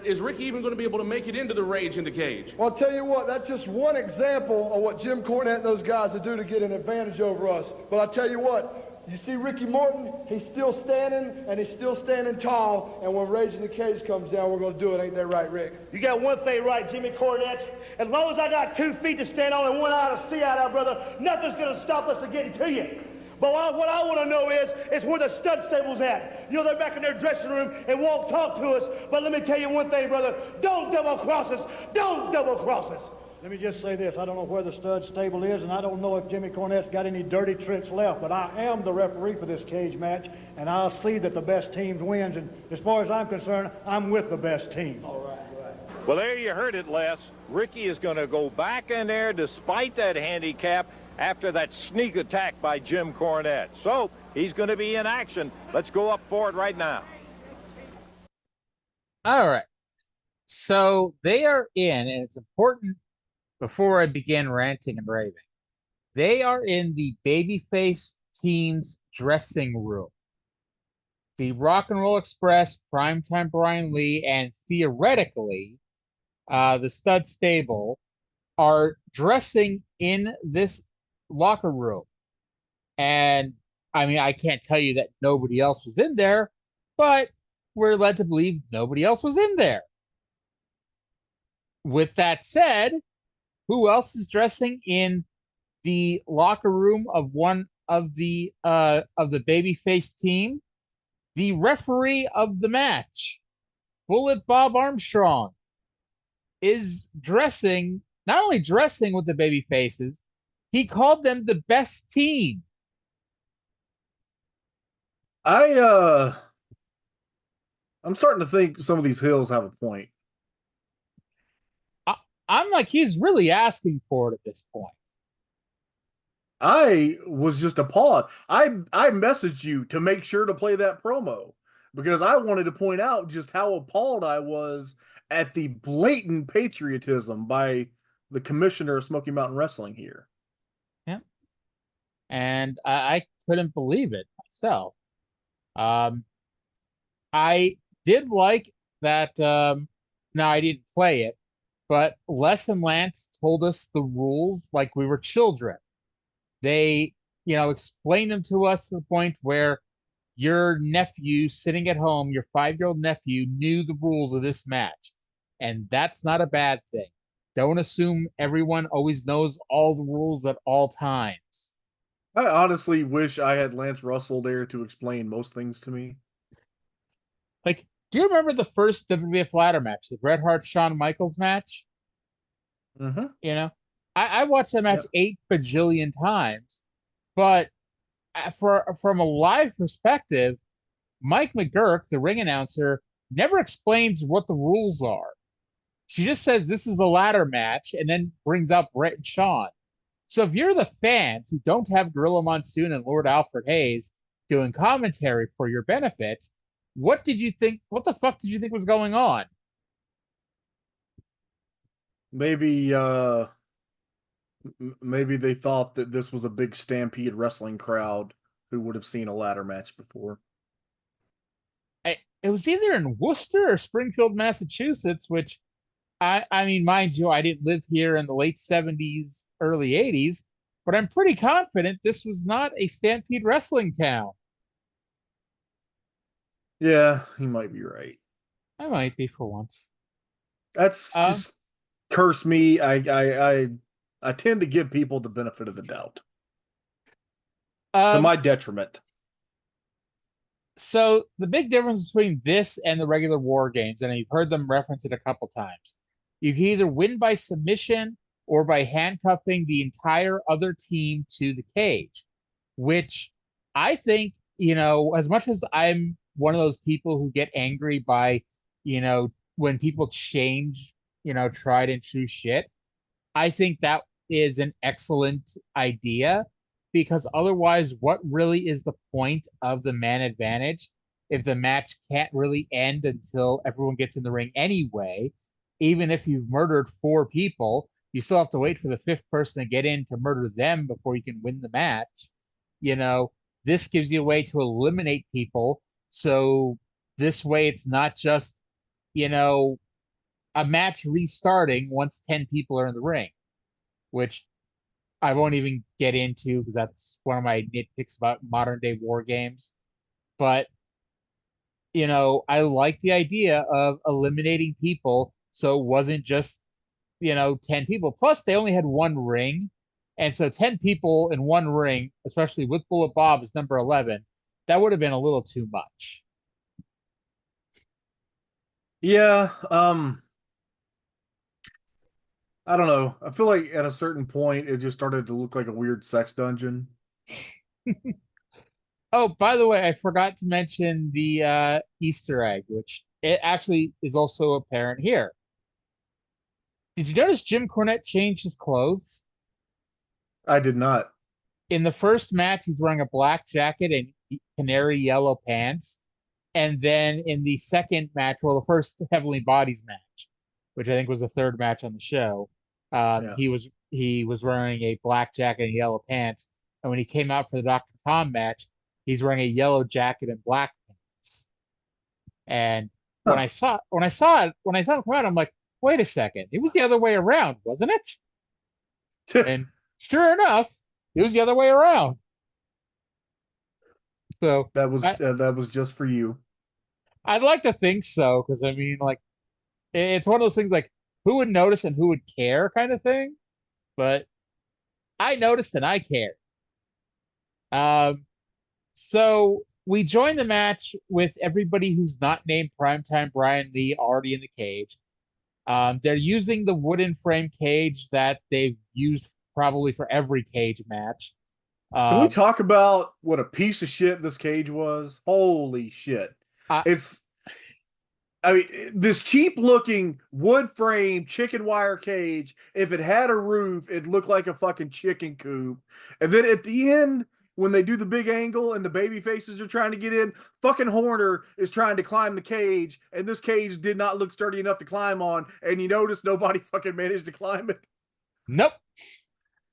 is Ricky even going to be able to make it into the Rage in the Cage? Well, I'll tell you what, that's just one example of what Jim Cornette and those guys will do to get an advantage over us. But I'll tell you what, you see Ricky Morton, he's still standing, and he's still standing tall, and when Rage in the Cage comes down, we're going to do it. Ain't that right, Rick? You got one thing right, Jimmy Cornette. As long as I got 2 feet to stand on and 1 eye to see out of, brother, nothing's going to stop us from getting to you. But what I want to know is where the stud stable's at. You know, they're back in their dressing room and won't talk to us. But let me tell you one thing, brother. Don't double-cross us. Don't double-cross us. Let me just say this. I don't know where the stud stable is, and I don't know if Jimmy Cornette's got any dirty tricks left, but I am the referee for this cage match, and I'll see that the best team wins. And as far as I'm concerned, I'm with the best team. All right. Well, there you heard it, Les. Ricky is going to go back in there despite that handicap after that sneak attack by Jim Cornette. So he's going to be in action. Let's go up for it right now. All right. So they are in, and it's important before I begin ranting and raving. They are in the babyface team's dressing room. The Rock and Roll Express, Primetime Brian Lee, and theoretically, the Stud Stable are dressing in this locker room. And I mean, I can't tell you that nobody else was in there, but we're led to believe nobody else was in there. With that said, who else is dressing in the locker room of one of the babyface team? The referee of the match, Bullet Bob Armstrong, is not only dressing with the baby faces, he called them the best team. I'm starting to think some of these hills have a point. I'm like, he's really asking for it at this point. I was just appalled. I messaged you to make sure to play that promo because I wanted to point out just how appalled I was at the blatant patriotism by the commissioner of Smoky Mountain Wrestling here. Yeah. And I couldn't believe it myself. I did like that. Now I didn't play it, but Les and Lance told us the rules like we were children. They, explained them to us to the point where your nephew sitting at home, your 5-year-old nephew, knew the rules of this match. And that's not a bad thing. Don't assume everyone always knows all the rules at all times. I honestly wish I had Lance Russell there to explain most things to me. Like, do you remember the first WWF ladder match, the Bret Hart Shawn Michaels match? Mm-hmm. I watched that match 8 bajillion times, but from a live perspective, Mike McGurk, the ring announcer, never explains what the rules are. She just says this is a ladder match and then brings up Bret and Shawn. So if you're the fans who don't have Gorilla Monsoon and Lord Alfred Hayes doing commentary for your benefit, what did you think? What the fuck did you think was going on? Maybe they thought that this was a big Stampede wrestling crowd who would have seen a ladder match before. It was either in Worcester or Springfield, Massachusetts, which I mean, mind you, I didn't live here in the late 70s, early 80s, but I'm pretty confident this was not a Stampede wrestling town. Yeah, he might be right. I might be for once. That's just curse me. I tend to give people the benefit of the doubt. To my detriment. So the big difference between this and the regular War Games, and you've heard them reference it a couple times, you can either win by submission or by handcuffing the entire other team to the cage, which I think, as much as I'm one of those people who get angry by, when people change, tried and true shit, I think that is an excellent idea, because otherwise, what really is the point of the man advantage if the match can't really end until everyone gets in the ring anyway? Even if you've murdered 4 people, you still have to wait for the 5th person to get in to murder them before you can win the match. This gives you a way to eliminate people. So this way, it's not just, a match restarting once 10 people are in the ring, which I won't even get into because that's one of my nitpicks about modern day War Games. But, I like the idea of eliminating people so it wasn't just, 10 people. Plus, they only had 1 ring. And so 10 people in 1 ring, especially with Bullet Bob as number 11, that would have been a little too much. Yeah, I don't know. I feel like at a certain point, it just started to look like a weird sex dungeon. Oh, by the way, I forgot to mention the Easter egg, which it actually is also apparent here. Did you notice Jim Cornette changed his clothes? I did not. In the first match, he's wearing a black jacket and canary yellow pants. And then in the second match, well, the first Heavenly Bodies match, which I think was the 3rd match on the show, he was wearing a black jacket and yellow pants. And when he came out for the Dr. Tom match, he's wearing a yellow jacket and black pants. And when I saw him come out, I'm like, wait a second, it was the other way around, wasn't it? And sure enough, it was the other way around. So that was just for you. I'd like to think so, because I mean, like, it's one of those things like who would notice and who would care kind of thing. But I noticed and I cared. So we join the match with everybody who's not named Primetime Brian Lee already in the cage. They're using the wooden frame cage that they've used probably for every cage match. Can we talk about what a piece of shit this cage was? Holy shit. I mean, this cheap looking wood frame chicken wire cage, if it had a roof, it looked like a fucking chicken coop. And then at the end, when they do the big angle and the baby faces are trying to get in, fucking Horner is trying to climb the cage, and this cage did not look sturdy enough to climb on. And you notice nobody fucking managed to climb it. Nope.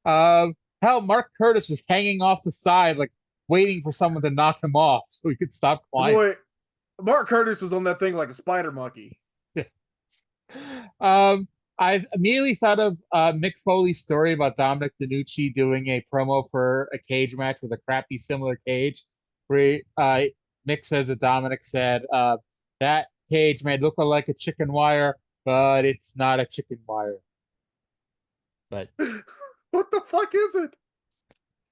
Hell, Mark Curtis was hanging off the side, like waiting for someone to knock him off so he could stop climbing. Boy, Mark Curtis was on that thing like a spider monkey. I immediately thought of Mick Foley's story about Dominic DeNucci doing a promo for a cage match with a crappy similar cage, where Mick says that Dominic said, that cage may look like a chicken wire, but it's not a chicken wire. But what the fuck is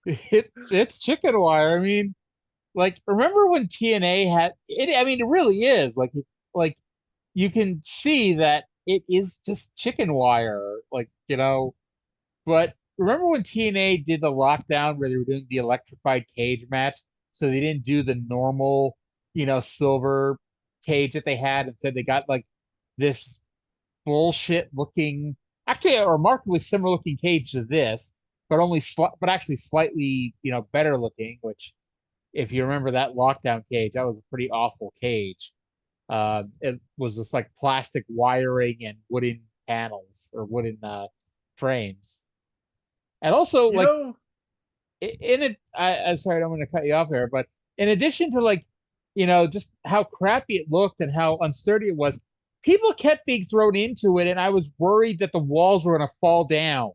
it? It's chicken wire. I mean, like, remember when TNA had it? I mean, it really is like you can see that it is just chicken wire, like, you know. But remember when TNA did the lockdown where they were doing the electrified cage match, so they didn't do the normal, you know, silver cage that they had. Instead, they got like this bullshit looking, actually a remarkably similar looking cage to this, but but actually slightly, you know, better looking, which, if you remember that lockdown cage, that was a pretty awful cage. It was just like plastic wiring and wooden panels or wooden frames. And also, You like, know, in it, I'm sorry, I don't want to cut you off here, but in addition to, like, you know, just how crappy it looked and how unsturdy it was, people kept being thrown into it, and I was worried that the walls were going to fall down.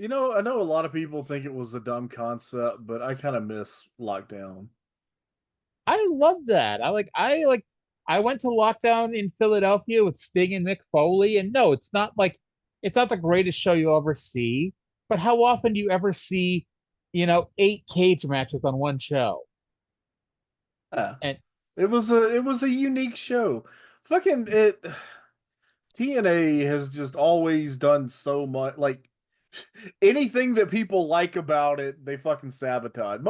you know, I know a lot of people think it was a dumb concept, but I kind of miss lockdown. I love that. I went to lockdown in Philadelphia with Sting and Mick Foley, and no, it's not the greatest show you'll ever see, but how often do you ever see, you know, 8 cage matches on one show? Yeah. And It was a unique show. Fucking it TNA has just always done so much, like anything that people like about it, they fucking sabotage.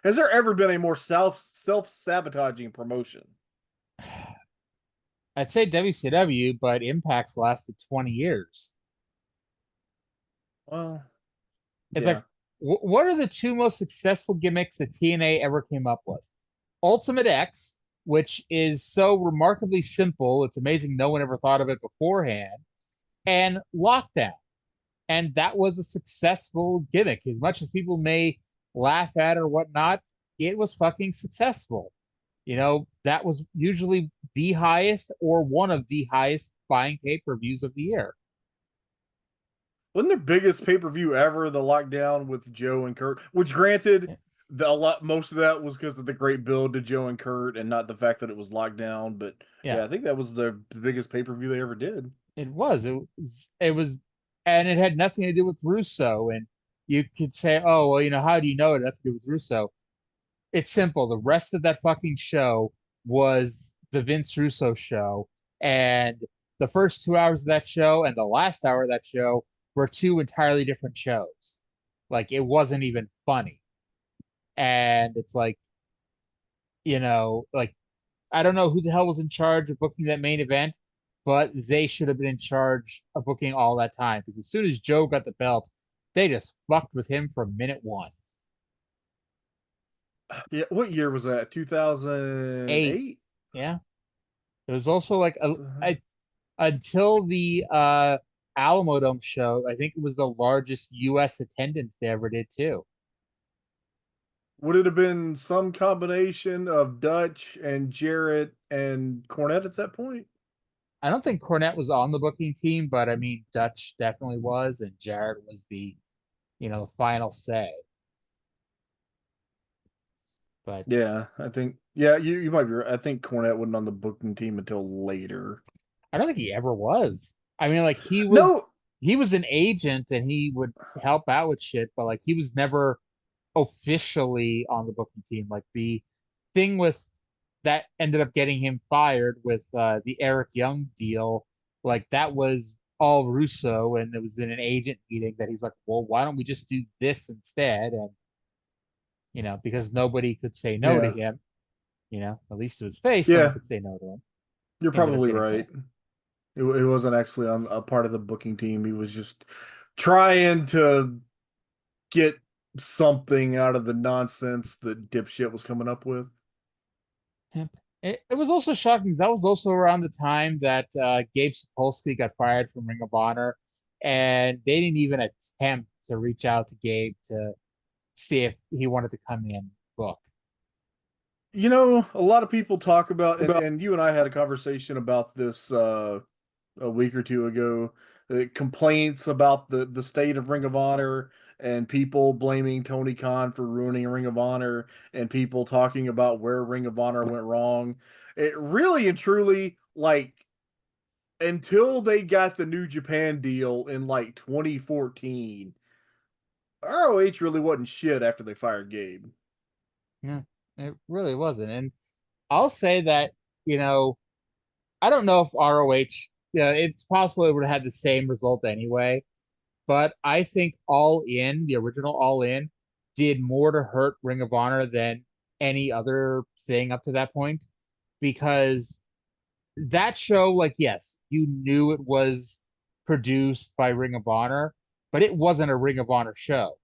Has there ever been a more self-sabotaging promotion? I'd say WCW, but Impact's lasted 20 years. Well, It's yeah. like, what are the 2 most successful gimmicks that TNA ever came up with? Ultimate X, which is so remarkably simple, it's amazing no one ever thought of it beforehand, and Lockdown. And that was a successful gimmick. As much as people may laugh at it or whatnot, it was fucking successful. You know, that was usually the highest or one of the highest buying pay-per-views of the year. Wasn't their biggest pay-per-view ever the lockdown with Joe and Kurt? Which, granted, most of that was because of the great build to Joe and Kurt, and not the fact that it was locked down. But yeah, I think that was the biggest pay-per-view they ever did. It was, and it had nothing to do with Russo. And you could say, oh, well, you know, how do you know it had to do with Russo? It's simple. The rest of that fucking show was the Vince Russo show, and the first 2 hours of that show and the last hour of that show were 2 entirely different shows. Like, it wasn't even funny. And it's like, you know, like, I don't know who the hell was in charge of booking that main event, but they should have been in charge of booking all that time, because as soon as Joe got the belt, they just fucked with him from minute 1. Yeah, what year was that? 2008? Yeah. It was also like until the Alamo Dome show, I think it was the largest U.S. attendance they ever did too. Would it have been some combination of Dutch and Jarrett and Cornette at that point? I don't think Cornette was on the booking team, but I mean, Dutch definitely was, and Jarrett was the, you know, the final say. But yeah, I think, yeah, you might be right. I think Cornette wasn't on the booking team until later. I don't think he ever was. I mean, like, he was an agent and he would help out with shit, but like, he was never officially on the booking team. Like, the thing with that ended up getting him fired with the Eric Young deal, like, that was all Russo, and it was in an agent meeting that he's like, well, why don't we just do this instead? And, you know, because nobody could say no to him. at least to his face, no Yeah. one could say no to him. You're Ended up probably getting right. It wasn't actually on a part of the booking team. He was just trying to get something out of the nonsense that dipshit was coming up with. It was also shocking because that was also around the time that Gabe Sapolsky got fired from Ring of Honor, and they didn't even attempt to reach out to Gabe to see if he wanted to come in and book. A lot of people talk about, and you and I had a conversation about this a week or two ago, complaints about the state of Ring of Honor and people blaming Tony Khan for ruining Ring of Honor and people talking about where Ring of Honor went wrong. It really and truly, like, until they got the New Japan deal in like 2014, ROH really wasn't shit after they fired Gabe. Yeah, it really wasn't. And I'll say that, I don't know if ROH, it's possible it would have had the same result anyway, but I think All In, the original All In, did more to hurt Ring of Honor than any other thing up to that point, because that show, like, yes, you knew it was produced by Ring of Honor, but it wasn't a Ring of Honor show.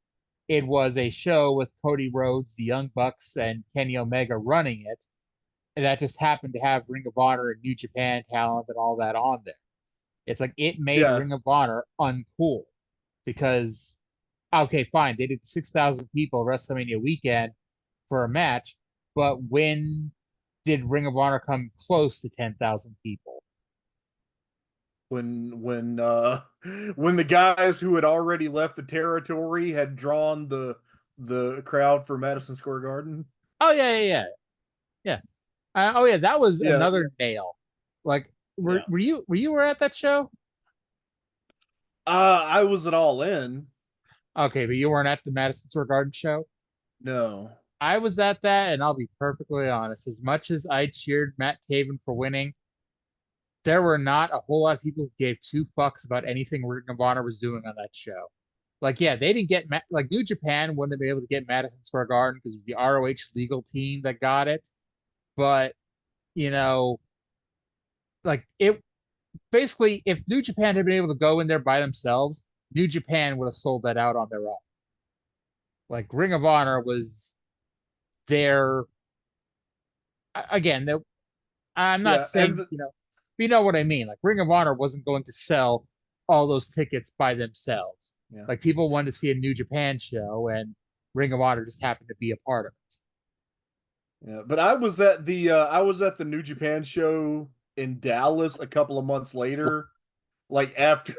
It was a show with Cody Rhodes, the Young Bucks, and Kenny Omega running it. And that just happened to have Ring of Honor and New Japan talent and all that on there. It's like it made Ring of Honor uncool because, okay, fine, they did 6,000 people WrestleMania weekend for a match, but when did Ring of Honor come close to 10,000 people? When the guys who had already left the territory had drawn the crowd for Madison Square Garden. Oh yeah. That was another nail. Like, were you at that show? I was at All In. Okay, but you weren't at the Madison Square Garden show? No. I was at that, and I'll be perfectly honest. As much as I cheered Matt Taven for winning, there were not a whole lot of people who gave two fucks about anything Ring of Honor was doing on that show. Like, yeah, they didn't get like New Japan wouldn't have been able to get Madison Square Garden because it was the ROH legal team that got it. But like, it basically, if New Japan had been able to go in there by themselves, New Japan would have sold that out on their own. Like, Ring of Honor was there again. I'm not saying you know what I mean. Like, Ring of Honor wasn't going to sell all those tickets by themselves. Yeah. Like, people wanted to see a New Japan show, and Ring of Honor just happened to be a part of it. Yeah, but I was at the New Japan show in Dallas a couple of months later, like after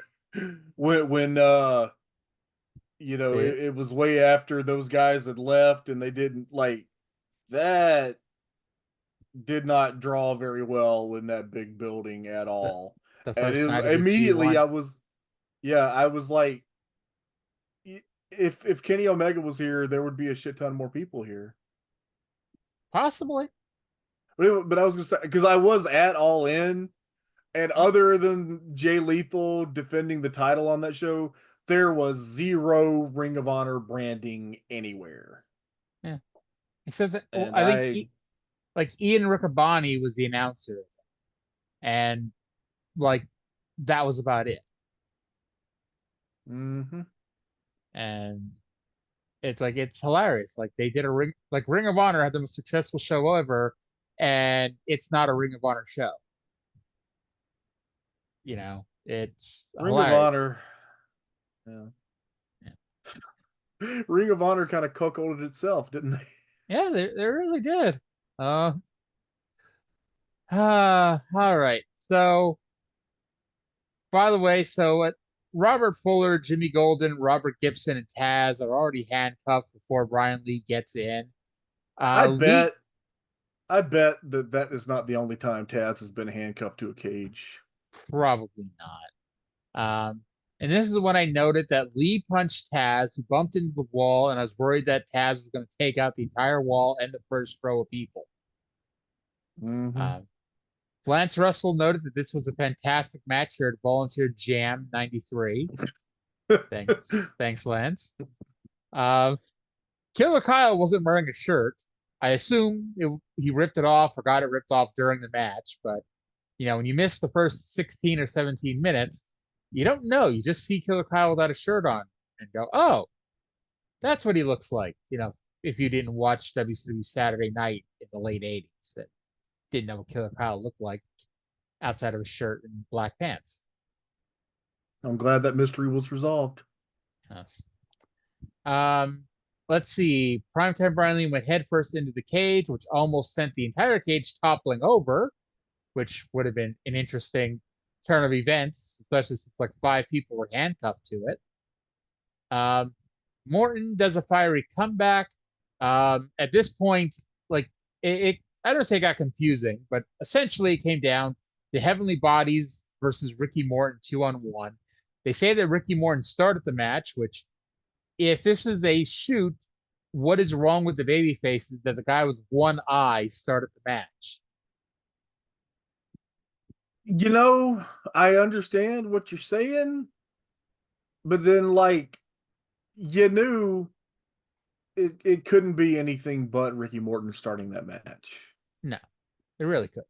when it was way after those guys had left, and they didn't like that. Did not draw very well in that big building at all. The and first it night was, of the immediately G1. I was like, if Kenny Omega was here, there would be a shit ton more people here. Possibly. But I was gonna say, because I was at All In, and other than Jay Lethal defending the title on that show, there was zero Ring of Honor branding anywhere. Yeah, except that I think like Ian Riccaboni was the announcer, and like that was about it. Mm-hmm. And it's like, it's hilarious. Like, they did Ring of Honor had the most successful show ever, and it's not a Ring of Honor show. It's Ring hilarious. of Honor. Yeah. Ring of Honor kind of cuckolded itself, didn't they? Yeah, they really did. All right. So, by the way, Robert Fuller, Jimmy Golden, Robert Gibson, and Taz are already handcuffed before Brian Lee gets in. I bet that is not the only time Taz has been handcuffed to a cage. Probably not. And this is when I noted that Lee punched Taz, who bumped into the wall, and I was worried that Taz was going to take out the entire wall and the first row of people. Mm-hmm. Lance Russell noted that this was a fantastic match here at Volunteer Jam 93. Thanks, Lance. Killer Kyle wasn't wearing a shirt, I assume he ripped it off or got it ripped off during the match. But, when you miss the first 16 or 17 minutes, you don't know. You just see Killer Kyle without a shirt on and go, oh, that's what he looks like. If you didn't watch WCW Saturday Night in the late 80s, that didn't know what Killer Kyle looked like outside of a shirt and black pants. I'm glad that mystery was resolved. Yes. Let's see. Primetime Brian Lee went headfirst into the cage, which almost sent the entire cage toppling over, which would have been an interesting turn of events, especially since like 5 people were handcuffed to it. Morton does a fiery comeback. At this point, like I don't say it got confusing, but essentially it came down to Heavenly Bodies versus Ricky Morton 2-on-1. They say that Ricky Morton started the match, which, if this is a shoot, what is wrong with the babyface is that the guy with one eye started the match. I understand what you're saying, but then, like, you knew it couldn't be anything but Ricky Morton starting that match. No, it really could.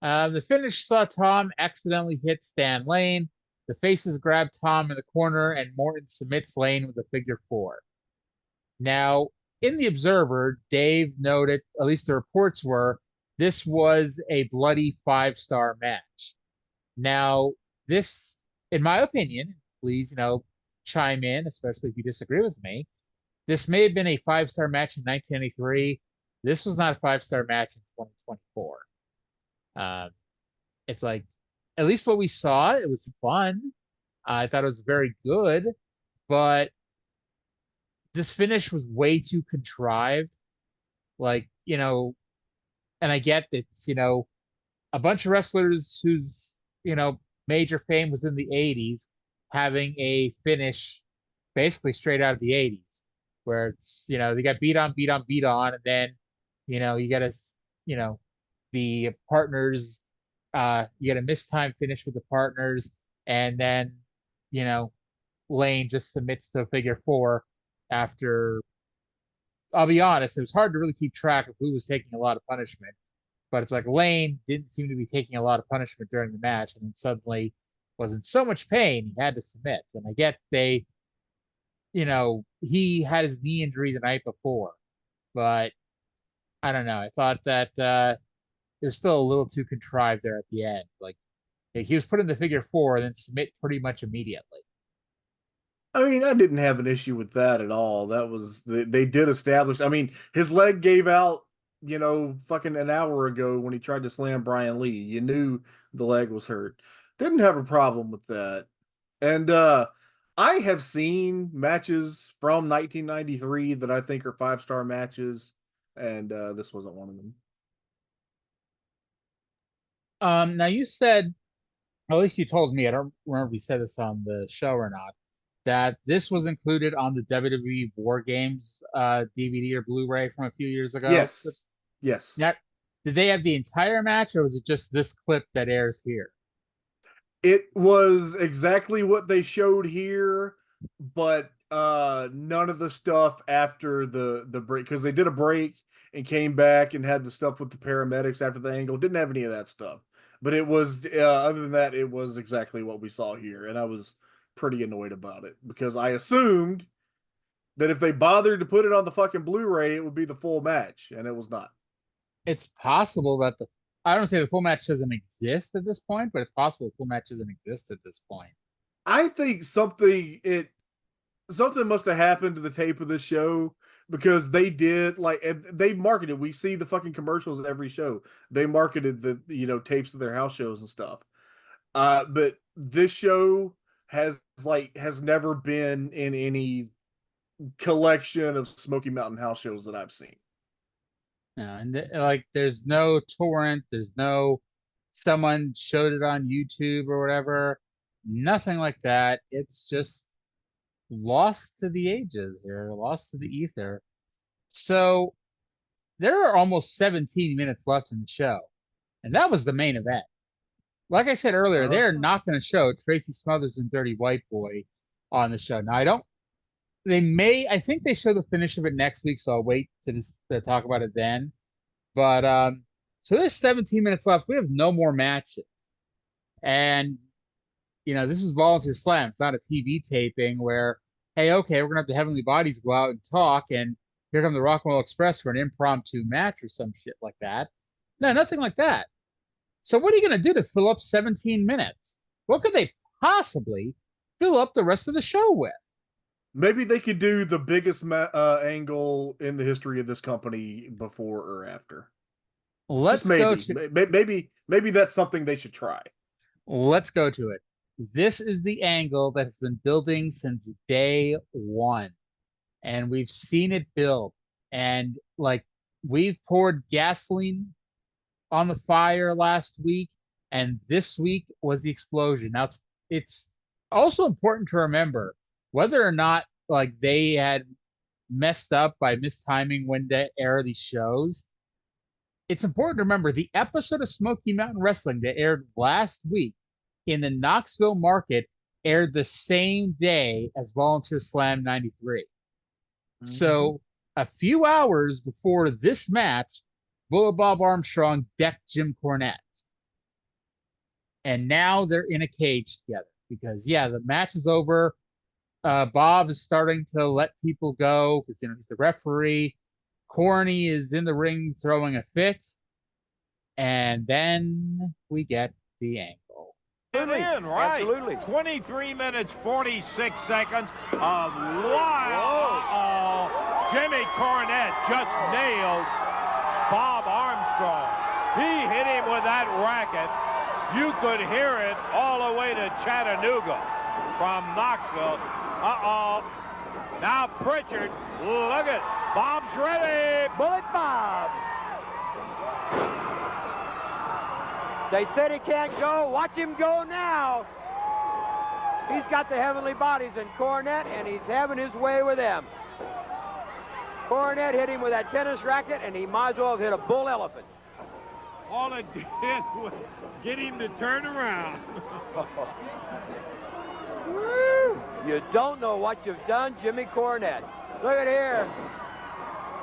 The finish saw Tom accidentally hit Stan Lane. The faces grab Tom in the corner, and Morton submits Lane with a figure 4. Now, in the Observer, Dave noted, at least the reports were, this was a bloody 5-star match. Now, this, in my opinion, please, chime in, especially if you disagree with me. This may have been a 5-star match in 1993. This was not a 5-star match in 2024. It's like, at least what we saw, it was fun. I thought it was very good, but this finish was way too contrived. Like, and I get that, a bunch of wrestlers whose, major fame was in the 80s having a finish basically straight out of the 80s, where it's, they got beat on, and then, you got to, the partners, you get a mistime finish with the partners, and then, Lane just submits to a figure 4 after. I'll be honest, it was hard to really keep track of who was taking a lot of punishment, but it's like Lane didn't seem to be taking a lot of punishment during the match, and then suddenly was in so much pain he had to submit. And I get he had his knee injury the night before, but I don't know. I thought that it was still a little too contrived there at the end. Like, he was put in the figure 4 and then submit pretty much immediately. I mean, I didn't have an issue with that at all. That was, they did establish, I mean, his leg gave out, fucking an hour ago when he tried to slam Brian Lee. You knew the leg was hurt. Didn't have a problem with that. And I have seen matches from 1993 that I think are 5-star matches, and this wasn't one of them. Now you said, or at least you told me, I don't remember if you said this on the show or not, that this was included on the WWE War Games DVD or Blu-ray from a few years ago. Yes. Now, did they have the entire match, or was it just this clip that airs here? It was exactly what they showed here, but none of the stuff after the break, because they did a break and came back and had the stuff with the paramedics after the angle. Didn't have any of that stuff. But it was, other than that, it was exactly what we saw here. And I was pretty annoyed about it, because I assumed that if they bothered to put it on the fucking Blu-ray, it would be the full match, and it was not. It's possible that I don't say the full match doesn't exist at this point, but it's possible the full match doesn't exist at this point. I think something must have happened to the tape of this show, because they did, like, they marketed. We see the fucking commercials at every show. They marketed the tapes of their house shows and stuff. But this show has never been in any collection of Smoky Mountain house shows that I've seen. No, and there's no torrent, there's no someone showed it on YouTube or whatever. Nothing like that. It's just lost to the ages here, lost to the ether. So there are almost 17 minutes left in the show, and that was the main event. Like I said earlier, they're not going to show Tracy Smothers and Dirty White Boy on the show. Now, they may. I think they show the finish of it next week, so I'll wait to talk about it then. But so there's 17 minutes left. We have no more matches, and this is Volunteer Slam. It's not a TV taping where, hey, okay, we're gonna have the Heavenly Bodies go out and talk, and here come the Rock and Roll Express for an impromptu match or some shit like that. No, nothing like that. So what are you gonna do to fill up 17 minutes? What could they possibly fill up the rest of the show with? Maybe they could do the biggest angle in the history of this company before or after. Let's go to maybe that's something they should try. Let's go to it. This is the angle that has been building since day one, and we've seen it build. And like, we've poured gasoline on the fire last week, and this week was the explosion. Now it's also important to remember whether or not like they had messed up by mistiming when to air these shows. It's important to remember the episode of Smoky Mountain Wrestling that aired last week in the Knoxville market aired the same day as Volunteer Slam 93. Mm-hmm. So a few hours before this match, Bullet Bob Armstrong decked Jim Cornette. And now they're in a cage together because, yeah, the match is over. Bob is starting to let people go because, he's the referee. Corny is in the ring throwing a fit. And then we get the angle. In, right. Absolutely. 23 minutes, 46 seconds of live. Jimmy Cornette just nailed Bob Armstrong. He hit him with that racket. You could hear it all the way to Chattanooga from Knoxville. Now Pritchard, look at Bob's ready. Bullet Bob. They said he can't go. Watch him go now. He's got the Heavenly Bodies in Cornette, and he's having his way with them. Cornette hit him with that tennis racket, and he might as well have hit a bull elephant. All it did was get him to turn around. You don't know what you've done, Jimmy Cornette. Look at here.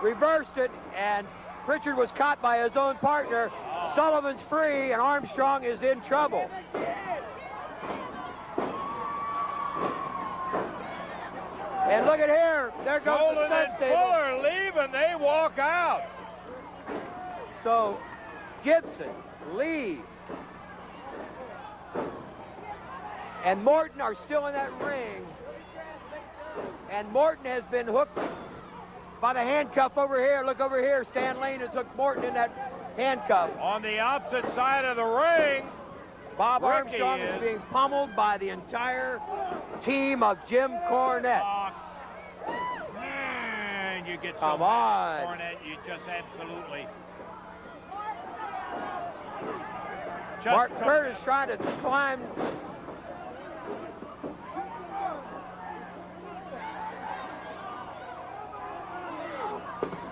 Reversed it, and Pritchard was caught by his own partner. Sullivan's free, and Armstrong is in trouble. And look at here. There goes Golden the stud and stable. Fuller leave, and they walk out. So Gibson, Lee, and Morton are still in that ring. And Morton has been hooked by the handcuff over here. Look over here. Stan Lane has hooked Morton in that handcuff. On the opposite side of the ring, Bob Armstrong is being pummeled by the entire team of Jim Cornette. Man, you get Come on. Cornette, you just absolutely... Mark Curtis trying to climb.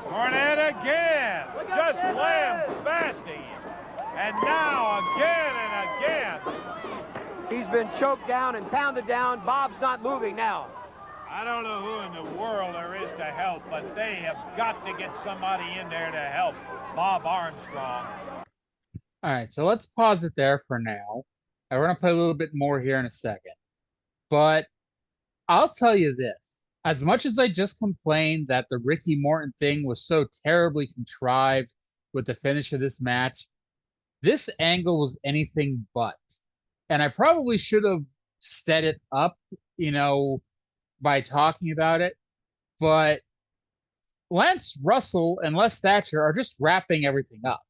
Cornette again, just lambasting him. And now again and again. He's been choked down and pounded down. Bob's not moving now. I don't know who in the world there is to help, but they have got to get somebody in there to help Bob Armstrong. All right, so let's pause it there for now. We're going to play a little bit more here in a second. But I'll tell you this. As much as I just complained that the Ricky Morton thing was so terribly contrived with the finish of this match, this angle was anything but. And I probably should have set it up, by talking about it. But Lance Russell and Les Thatcher are just wrapping everything up.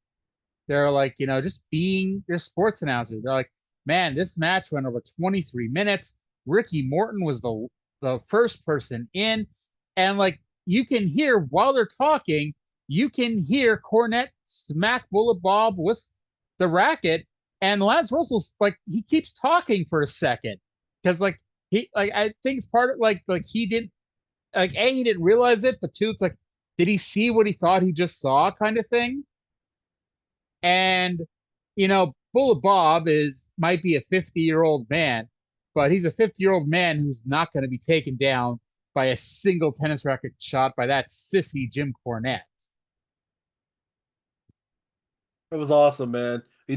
They're like, just being their sports announcers. They're like, man, this match went over 23 minutes. Ricky Morton was the first person in. And like, you can hear while they're talking, you can hear Cornette smack Bullet Bob with the racket. And Lance Russell's like, he keeps talking for a second. Because I think it's part of like he didn't, A, he didn't realize it, but two, it's like, did he see what he thought he just saw kind of thing? And, Bullet Bob might be a 50-year-old man, but he's a 50-year-old man who's not going to be taken down by a single tennis racket shot by that sissy Jim Cornette. It was awesome, man. He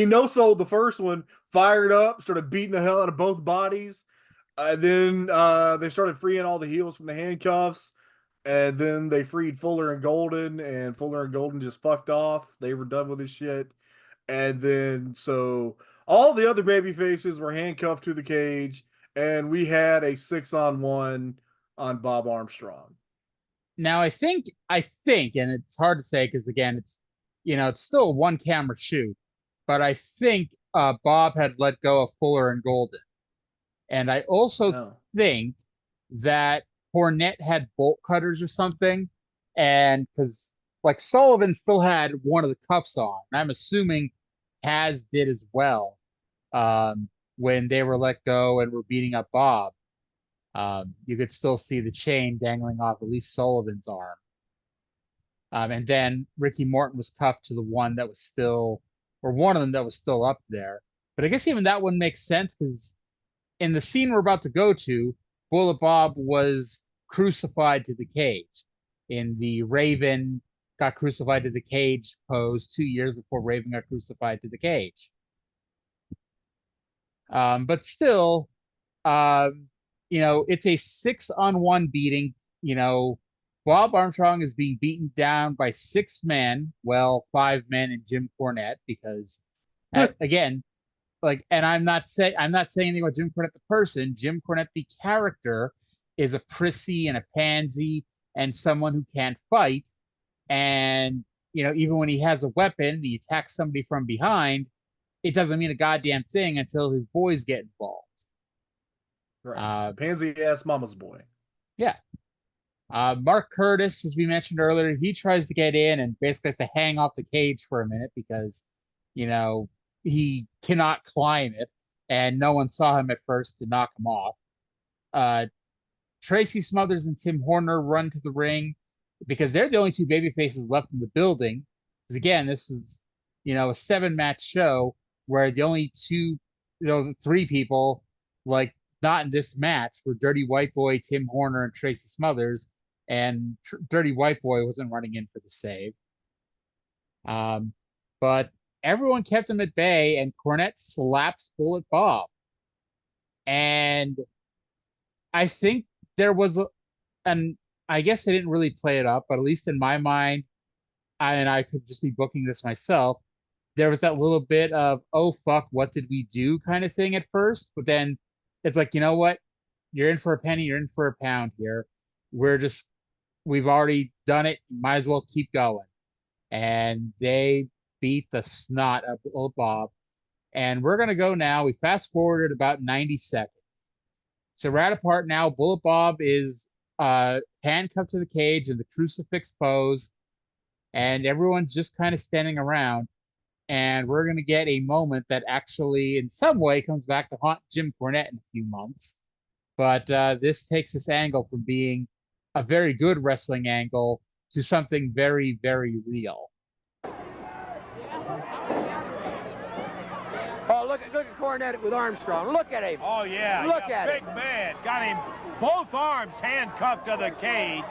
no-sold the first one, fired up, started beating the hell out of both bodies. And then they started freeing all the heels from the handcuffs. And then they freed Fuller and Golden, and Fuller and Golden just fucked off. They were done with his shit. And then so all the other baby faces were handcuffed to the cage, and we had a 6-on-1 on Bob Armstrong. Now I think, and it's hard to say because again, it's still a one camera shoot, but I think Bob had let go of Fuller and Golden. And I also think that Cornette had bolt cutters or something, and because like Sullivan still had one of the cuffs on, and I'm assuming Taz did as well when they were let go and were beating up Bob. You could still see the chain dangling off at least Sullivan's arm. And then Ricky Morton was cuffed to the one that was still, or one of them that was still up there. But I guess even that one makes sense because in the scene we're about to go to, Bullet Bob was crucified to the cage in the Raven got crucified to the cage pose 2 years before Raven got crucified to the cage. But still, it's a 6-on-1 beating. Bob Armstrong is being beaten down by 6 men, 5 men and Jim Cornette, because again, and I'm not saying anything about Jim Cornette the person. Jim Cornette the character is a prissy and a pansy and someone who can't fight. And even when he has a weapon, he attacks somebody from behind. It doesn't mean a goddamn thing until his boys get involved. Right, pansy ass mama's boy. Yeah. Mark Curtis, as we mentioned earlier, he tries to get in and basically has to hang off the cage for a minute because, he cannot climb it, and no one saw him at first to knock him off. Tracy Smothers and Tim Horner run to the ring because they're the only 2 baby faces left in the building. Because again, this is, a 7-match show where the only 3 people, not in this match, were Dirty White Boy, Tim Horner, and Tracy Smothers, and Dirty White Boy wasn't running in for the save. But everyone kept him at bay, and Cornette slaps Bullet Bob. And I think there was, and I guess they didn't really play it up, but at least in my mind, and I could just be booking this myself, there was that little bit of, oh, fuck, what did we do kind of thing at first. But then it's like, you know what? You're in for a penny, you're in for a pound here. We've already done it. Might as well keep going. And they beat the snot of Bullet Bob. And we're going to go now. We fast forwarded about 90 seconds. So we're at a part now. Bullet Bob is handcuffed to the cage in the crucifix pose. And everyone's just kind of standing around. And we're going to get a moment that actually, in some way, comes back to haunt Jim Cornette in a few months. But this takes this angle from being a very good wrestling angle to something very, very real. Oh, look at Cornette with Armstrong. Look at him. Oh, yeah. Look at big him. Man. Got him both arms handcuffed to the cage.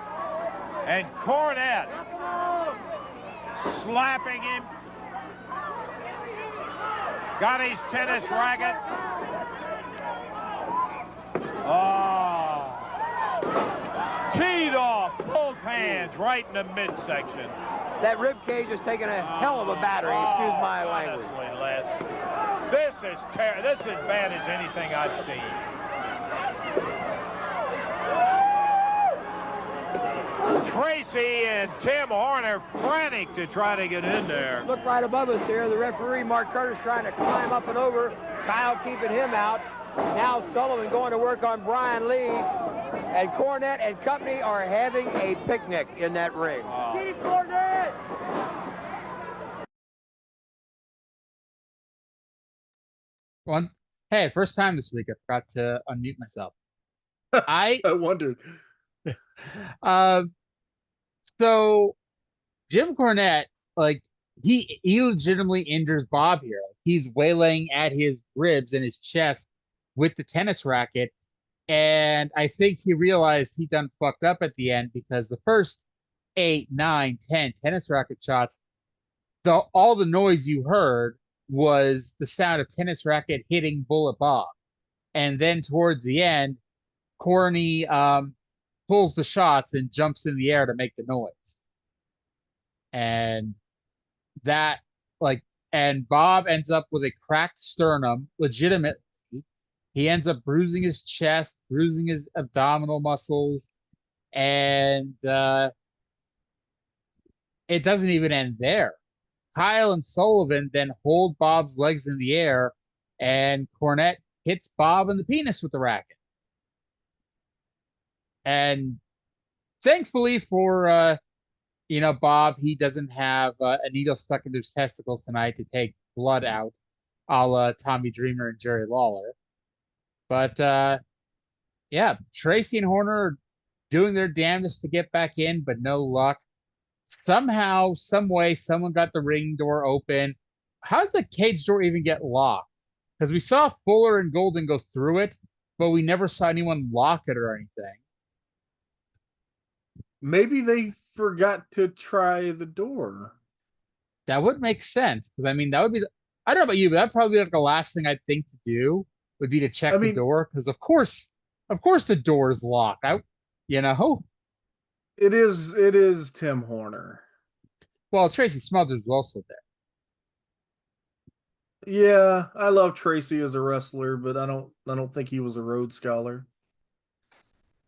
And Cornette slapping him. Got his tennis racket. Oh. Teed off both hands right in the midsection. That rib cage is taking a hell of a battering. Excuse my language. Honestly, Les. This is as bad as anything I've seen. Tracy and Tim Horner frantic to try to get in there. Look right above us here. The referee, Mark Curtis, trying to climb up and over. Kyle keeping him out. Now Sullivan going to work on Brian Lee. And Cornette and company are having a picnic in that ring. Keep Cornette! Well, hey, first time this week I forgot to unmute myself. I wondered. So Jim Cornette, he legitimately injures Bob here. He's wailing at his ribs and his chest with the tennis racket, And I think he realized he done fucked up at the end because the first 8, 9, 10 tennis racket shots, all the noise you heard was the sound of tennis racket hitting Bullet Bob. And then towards the end, Corny pulls the shots and jumps in the air to make the noise. And that, like, and Bob ends up with a cracked sternum, legitimately. He ends up bruising his chest, bruising his abdominal muscles, and it doesn't even end there. Kyle and Sullivan then hold Bob's legs in the air, and Cornette hits Bob in the penis with the racket. And thankfully for Bob, he doesn't have a needle stuck into his testicles tonight to take blood out, a la Tommy Dreamer and Jerry Lawler. But yeah, Tracy and Horner are doing their damnedest to get back in, but no luck. Somehow, some way, someone got the ring door open. How did the cage door even get locked? Because we saw Fuller and Golden go through it, but we never saw anyone lock it or anything. Maybe they forgot to try the door. That would make sense, because I mean, that would be. I don't know about you, but that'd probably be like the last thing I'd think to do would be to check the door, because of course the door is locked. It is Tim Horner. Well, Tracy Smothers was also there. Yeah, I love Tracy as a wrestler, but I don't think he was a Rhodes Scholar.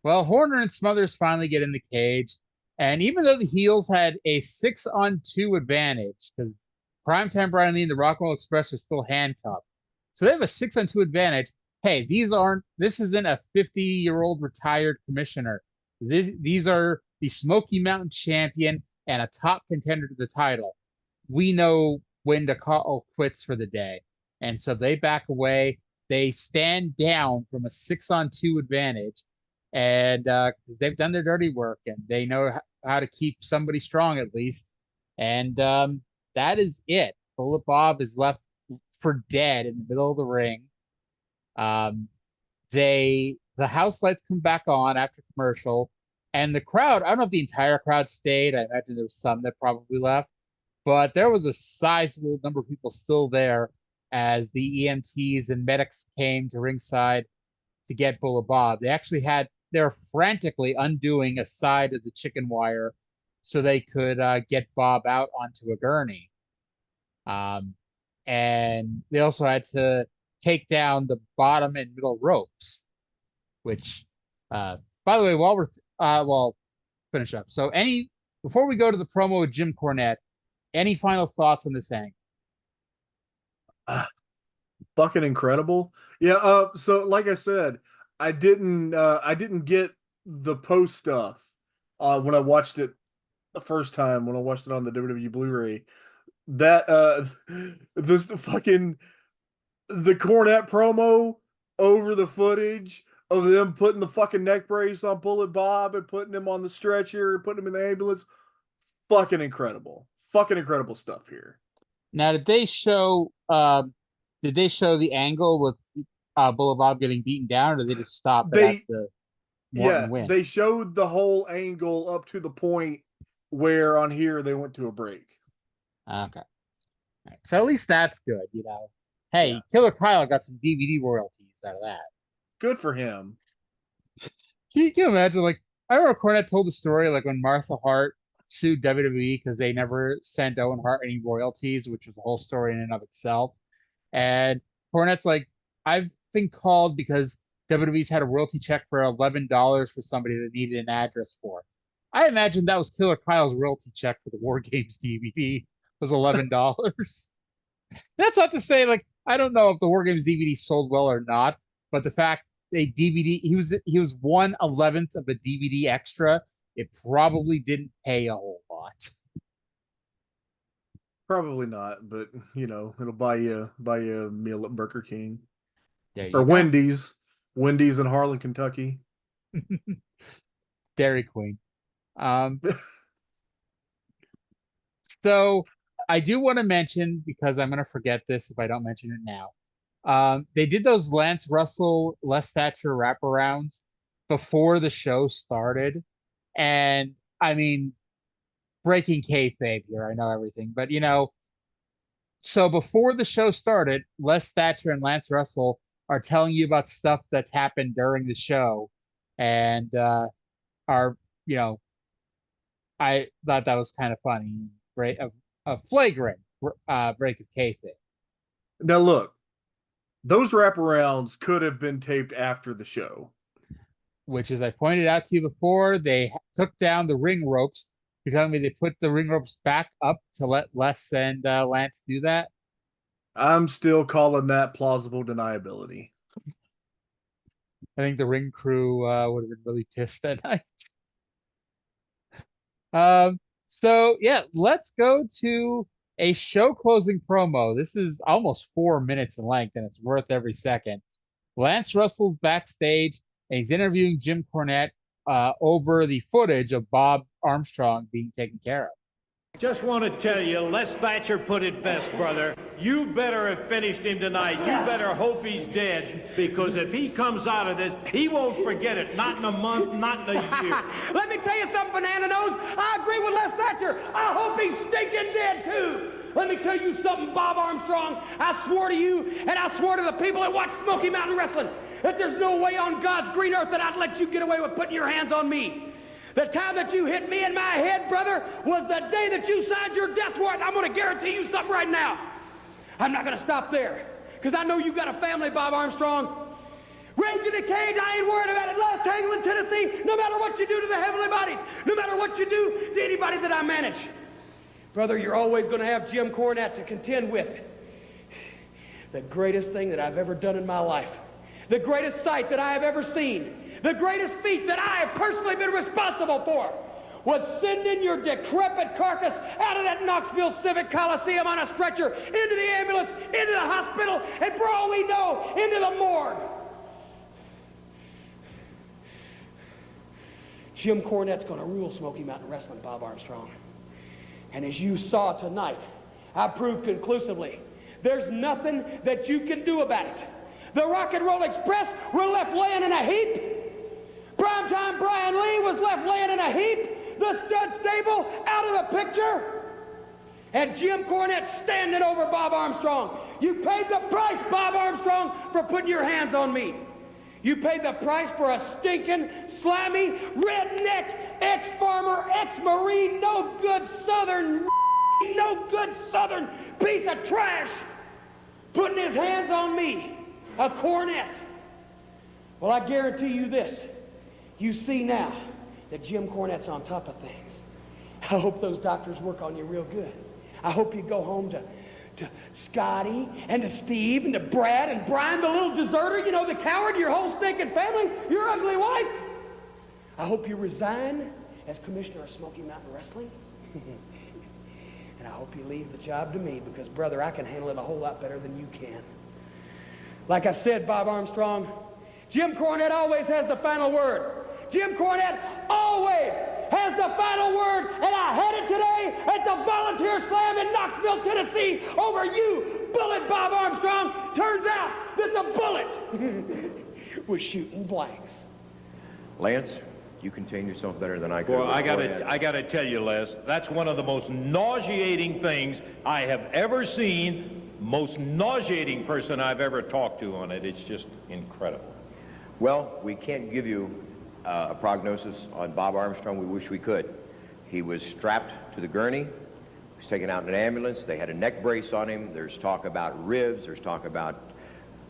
Well, Horner and Smothers finally get in the cage, and even though the heels had a 6-on-2 advantage, because Primetime Brian Lee and the Rock'n'Roll Express are still handcuffed, so they have a 6-on-2 advantage. Hey, this isn't a 50-year-old retired commissioner. These are the Smoky Mountain champion and a top contender to the title. We know when to call quits for the day. And so they back away. They stand down from a 6-on-2 advantage, and they've done their dirty work, and they know how to keep somebody strong at least. And that is it. Bullet Bob is left for dead in the middle of the ring. The house lights come back on after commercial, and the crowd, I don't know if the entire crowd stayed. I imagine there was some that probably left, but there was a sizable number of people still there as the EMTs and medics came to ringside to get Bullet Bob. They're frantically undoing a side of the chicken wire so they could get Bob out onto a gurney. And they also had to take down the bottom and middle ropes, which, by the way, while we're finish up. So before we go to the promo with Jim Cornette, any final thoughts on this angle? Fucking incredible. Yeah. So like I said, I didn't get the post stuff when I watched it the first time, when I watched it on the WWE Blu-ray. That the Cornette promo over the footage of them putting the fucking neck brace on Bullet Bob and putting him on the stretcher, putting him in the ambulance. Fucking incredible. Fucking incredible stuff here. Now, did they show the angle with Bullet Bob getting beaten down, or did they just stop at the Morton win? They showed the whole angle up to the point where on here they went to a break. Okay. Right. So at least that's good, Hey, yeah. Killer Kyle got some DVD royalties out of that. Good for him. Can you imagine, I remember Cornette told the story, when Martha Hart sued WWE because they never sent Owen Hart any royalties, which was a whole story in and of itself. And Cornette's like, I've been called because WWE's had a royalty check for $11 for somebody that needed an address for. I imagine that was Killer Kyle's royalty check for the War Games DVD was $11. That's not to say, I don't know if the War Games DVD sold well or not, but the fact he was 1/11th of a DVD extra, it probably didn't pay a whole lot. Probably not, but it'll buy you a meal at Burger King or go. Wendy's in Harlan, Kentucky. Dairy Queen. So I do want to mention, because I'm going to forget this if I don't mention it now. They did those Lance Russell, Les Thatcher wraparounds before the show started. And I mean, breaking kayfabe here, I know everything, but so before the show started, Les Thatcher and Lance Russell are telling you about stuff that's happened during the show, and are I thought that was kind of funny, right? A flagrant break of kayfabe. Now look, those wraparounds could have been taped after the show. Which, as I pointed out to you before, they took down the ring ropes. You're telling me they put the ring ropes back up to let Les and Lance do that? I'm still calling that plausible deniability. I think the ring crew would have been really pissed that night. So yeah, let's go to a show closing promo. This is almost 4 minutes in length, and it's worth every second. Lance Russell's backstage, and he's interviewing Jim Cornette over the footage of Bob Armstrong being taken care of. Just want to tell you, Les Thatcher put it best, brother. You better have finished him tonight. You better hope he's dead, because if he comes out of this, he won't forget it. Not in a month, not in a year. Let me tell you something, Banana Nose. I agree with Les Thatcher. I hope he's stinking dead, too. Let me tell you something, Bob Armstrong. I swore to you, and I swore to the people that watch Smoky Mountain Wrestling, that there's no way on God's green earth that I'd let you get away with putting your hands on me. The time that you hit me in my head, brother, was the day that you signed your death warrant. I'm going to guarantee you something right now. I'm not going to stop there, because I know you got a family, Bob Armstrong. Rage in the cage, I ain't worried about it. Lost Kaelan, Tennessee, no matter what you do to the heavenly bodies, no matter what you do to anybody that I manage. Brother, you're always going to have Jim Cornette to contend with. The greatest thing that I've ever done in my life, the greatest sight that I have ever seen, the greatest feat that I have personally been responsible for, was sending your decrepit carcass out of that Knoxville Civic Coliseum on a stretcher, into the ambulance, into the hospital, and for all we know, into the morgue. Jim Cornette's going to rule Smoky Mountain Wrestling, Bob Armstrong. And as you saw tonight, I proved conclusively, there's nothing that you can do about it. The Rock and Roll Express were left laying in a heap. Primetime Brian Lee was left laying in a heap. The stud stable out of the picture. And Jim Cornette standing over Bob Armstrong. You paid the price, Bob Armstrong, for putting your hands on me. You paid the price for a stinking, slimy, redneck, ex-farmer, ex-marine, no good southern piece of trash putting his hands on me, a Cornette. Well, I guarantee you this. You see now that Jim Cornette's on top of things. I hope those doctors work on you real good. I hope you go home to Scotty and to Steve and to Brad and Brian, the little deserter, you know, the coward, your whole stinking family, your ugly wife. I hope you resign as commissioner of Smoky Mountain Wrestling. And I hope you leave the job to me, because, brother, I can handle it a whole lot better than you can. Like I said, Bob Armstrong, Jim Cornette always has the final word. Jim Cornette always has the final word, and I had it today at the Volunteer Slam in Knoxville, Tennessee, over you, Bullet Bob Armstrong. Turns out that the bullet was shooting blanks. Lance, you contain yourself better than I could. Well, I gotta tell you, Les, that's one of the most nauseating things I have ever seen. Most nauseating person I've ever talked to on it. It's just incredible. Well, we can't give you a prognosis on Bob Armstrong. We wish we could. He was strapped to the gurney. He was taken out in an ambulance. They had a neck brace on him. There's talk about ribs. There's talk about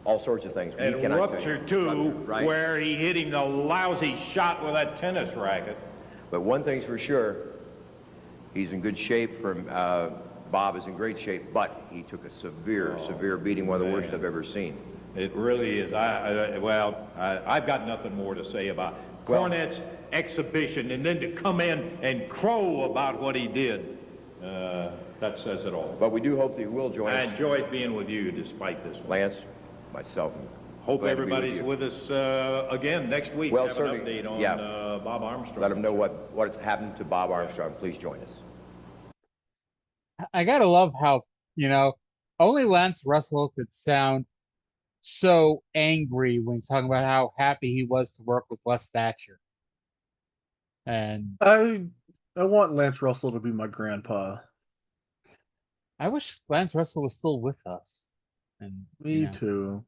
all sorts of things. And rupture, too, right? Where he hit him the lousy shot with that tennis racket. But one thing's for sure, he's in good shape. Bob is in great shape, but he took a severe beating, one of the worst I've ever seen. It really is. I've got nothing more to say about Cornette's exhibition, and then to come in and crow about what he did. That says it all. But we do hope that you will join us. I enjoyed being with you despite this one. Lance, myself. Hope everybody's with us again next week. Well, have certainly, an update on Bob Armstrong. Let them know what has happened to Bob Armstrong. Please join us. I gotta love how, only Lance Russell could sound so angry when he's talking about how happy he was to work with Les Thatcher. And I want Lance Russell to be my grandpa. I wish Lance Russell was still with us. And Me too.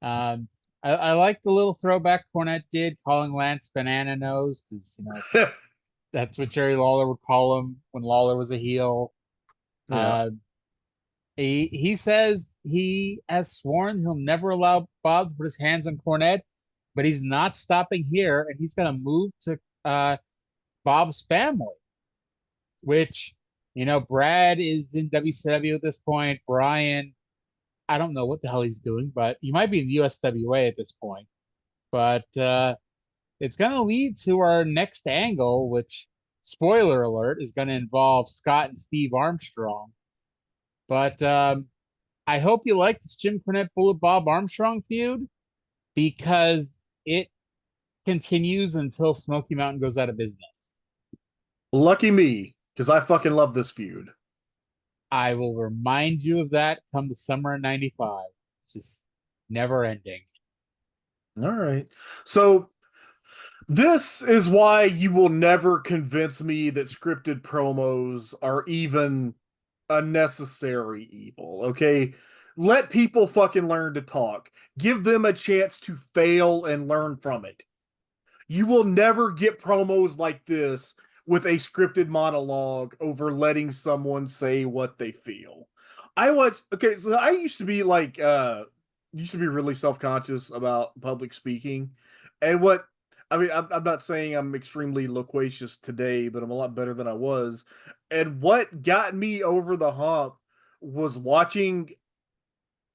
I like the little throwback Cornette did, calling Lance Banana Nose, because that's what Jerry Lawler would call him when Lawler was a heel. Yeah. He says he has sworn he'll never allow Bob to put his hands on Cornette, but he's not stopping here, and he's going to move to Bob's family, which, Brad is in WCW at this point. Brian, I don't know what the hell he's doing, but he might be in the USWA at this point. But it's going to lead to our next angle, which, spoiler alert, is going to involve Scott and Steve Armstrong. But I hope you like this Jim Cornette Bullet Bob Armstrong feud, because it continues until Smoky Mountain goes out of business. Lucky me, because I fucking love this feud. I will remind you of that come the summer of '95. It's just never ending. All right. So this is why you will never convince me that scripted promos are even a necessary evil, okay? Let people fucking learn to talk. Give them a chance to fail and learn from it. You will never get promos like this with a scripted monologue over letting someone say what they feel. So I used to be really self-conscious about public speaking. And I'm not saying I'm extremely loquacious today, but I'm a lot better than I was. And what got me over the hump was watching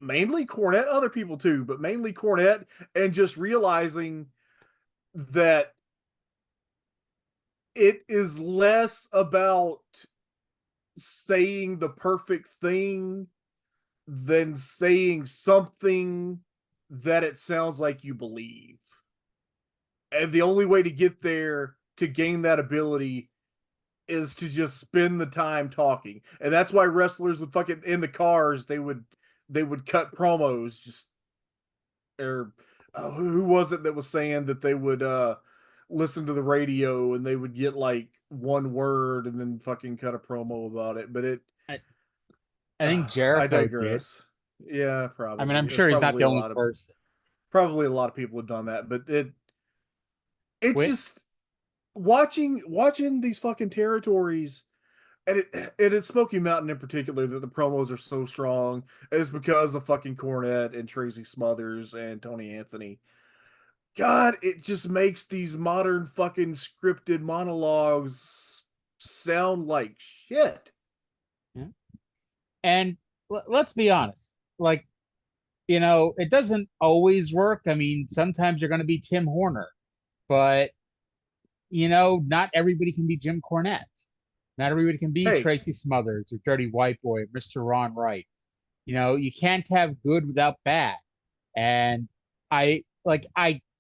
mainly Cornette, other people too, but mainly Cornette, and just realizing that it is less about saying the perfect thing than saying something that it sounds like you believe. And the only way to get there, to gain that ability, is to just spend the time talking. And that's why wrestlers would fucking, in the cars, they would cut promos, who was it that was saying that they would listen to the radio and they would get like one word and then fucking cut a promo about it. But I think Jericho I digress. Did. Yeah, probably. I mean, I'm sure he's not the only person. Probably a lot of people have done that, but it's just watching these fucking territories, and it's Smoky Mountain in particular that the promos are so strong, is because of fucking Cornette and Tracy Smothers and Tony Anthony. God, it just makes these modern fucking scripted monologues sound like shit. Yeah. And let's be honest, it doesn't always work. I mean, sometimes you're going to be Tim Horner, but not everybody can be Jim Cornette. Not everybody can be Tracy Smothers or Dirty White Boy, or Mr. Ron Wright. You can't have good without bad. And I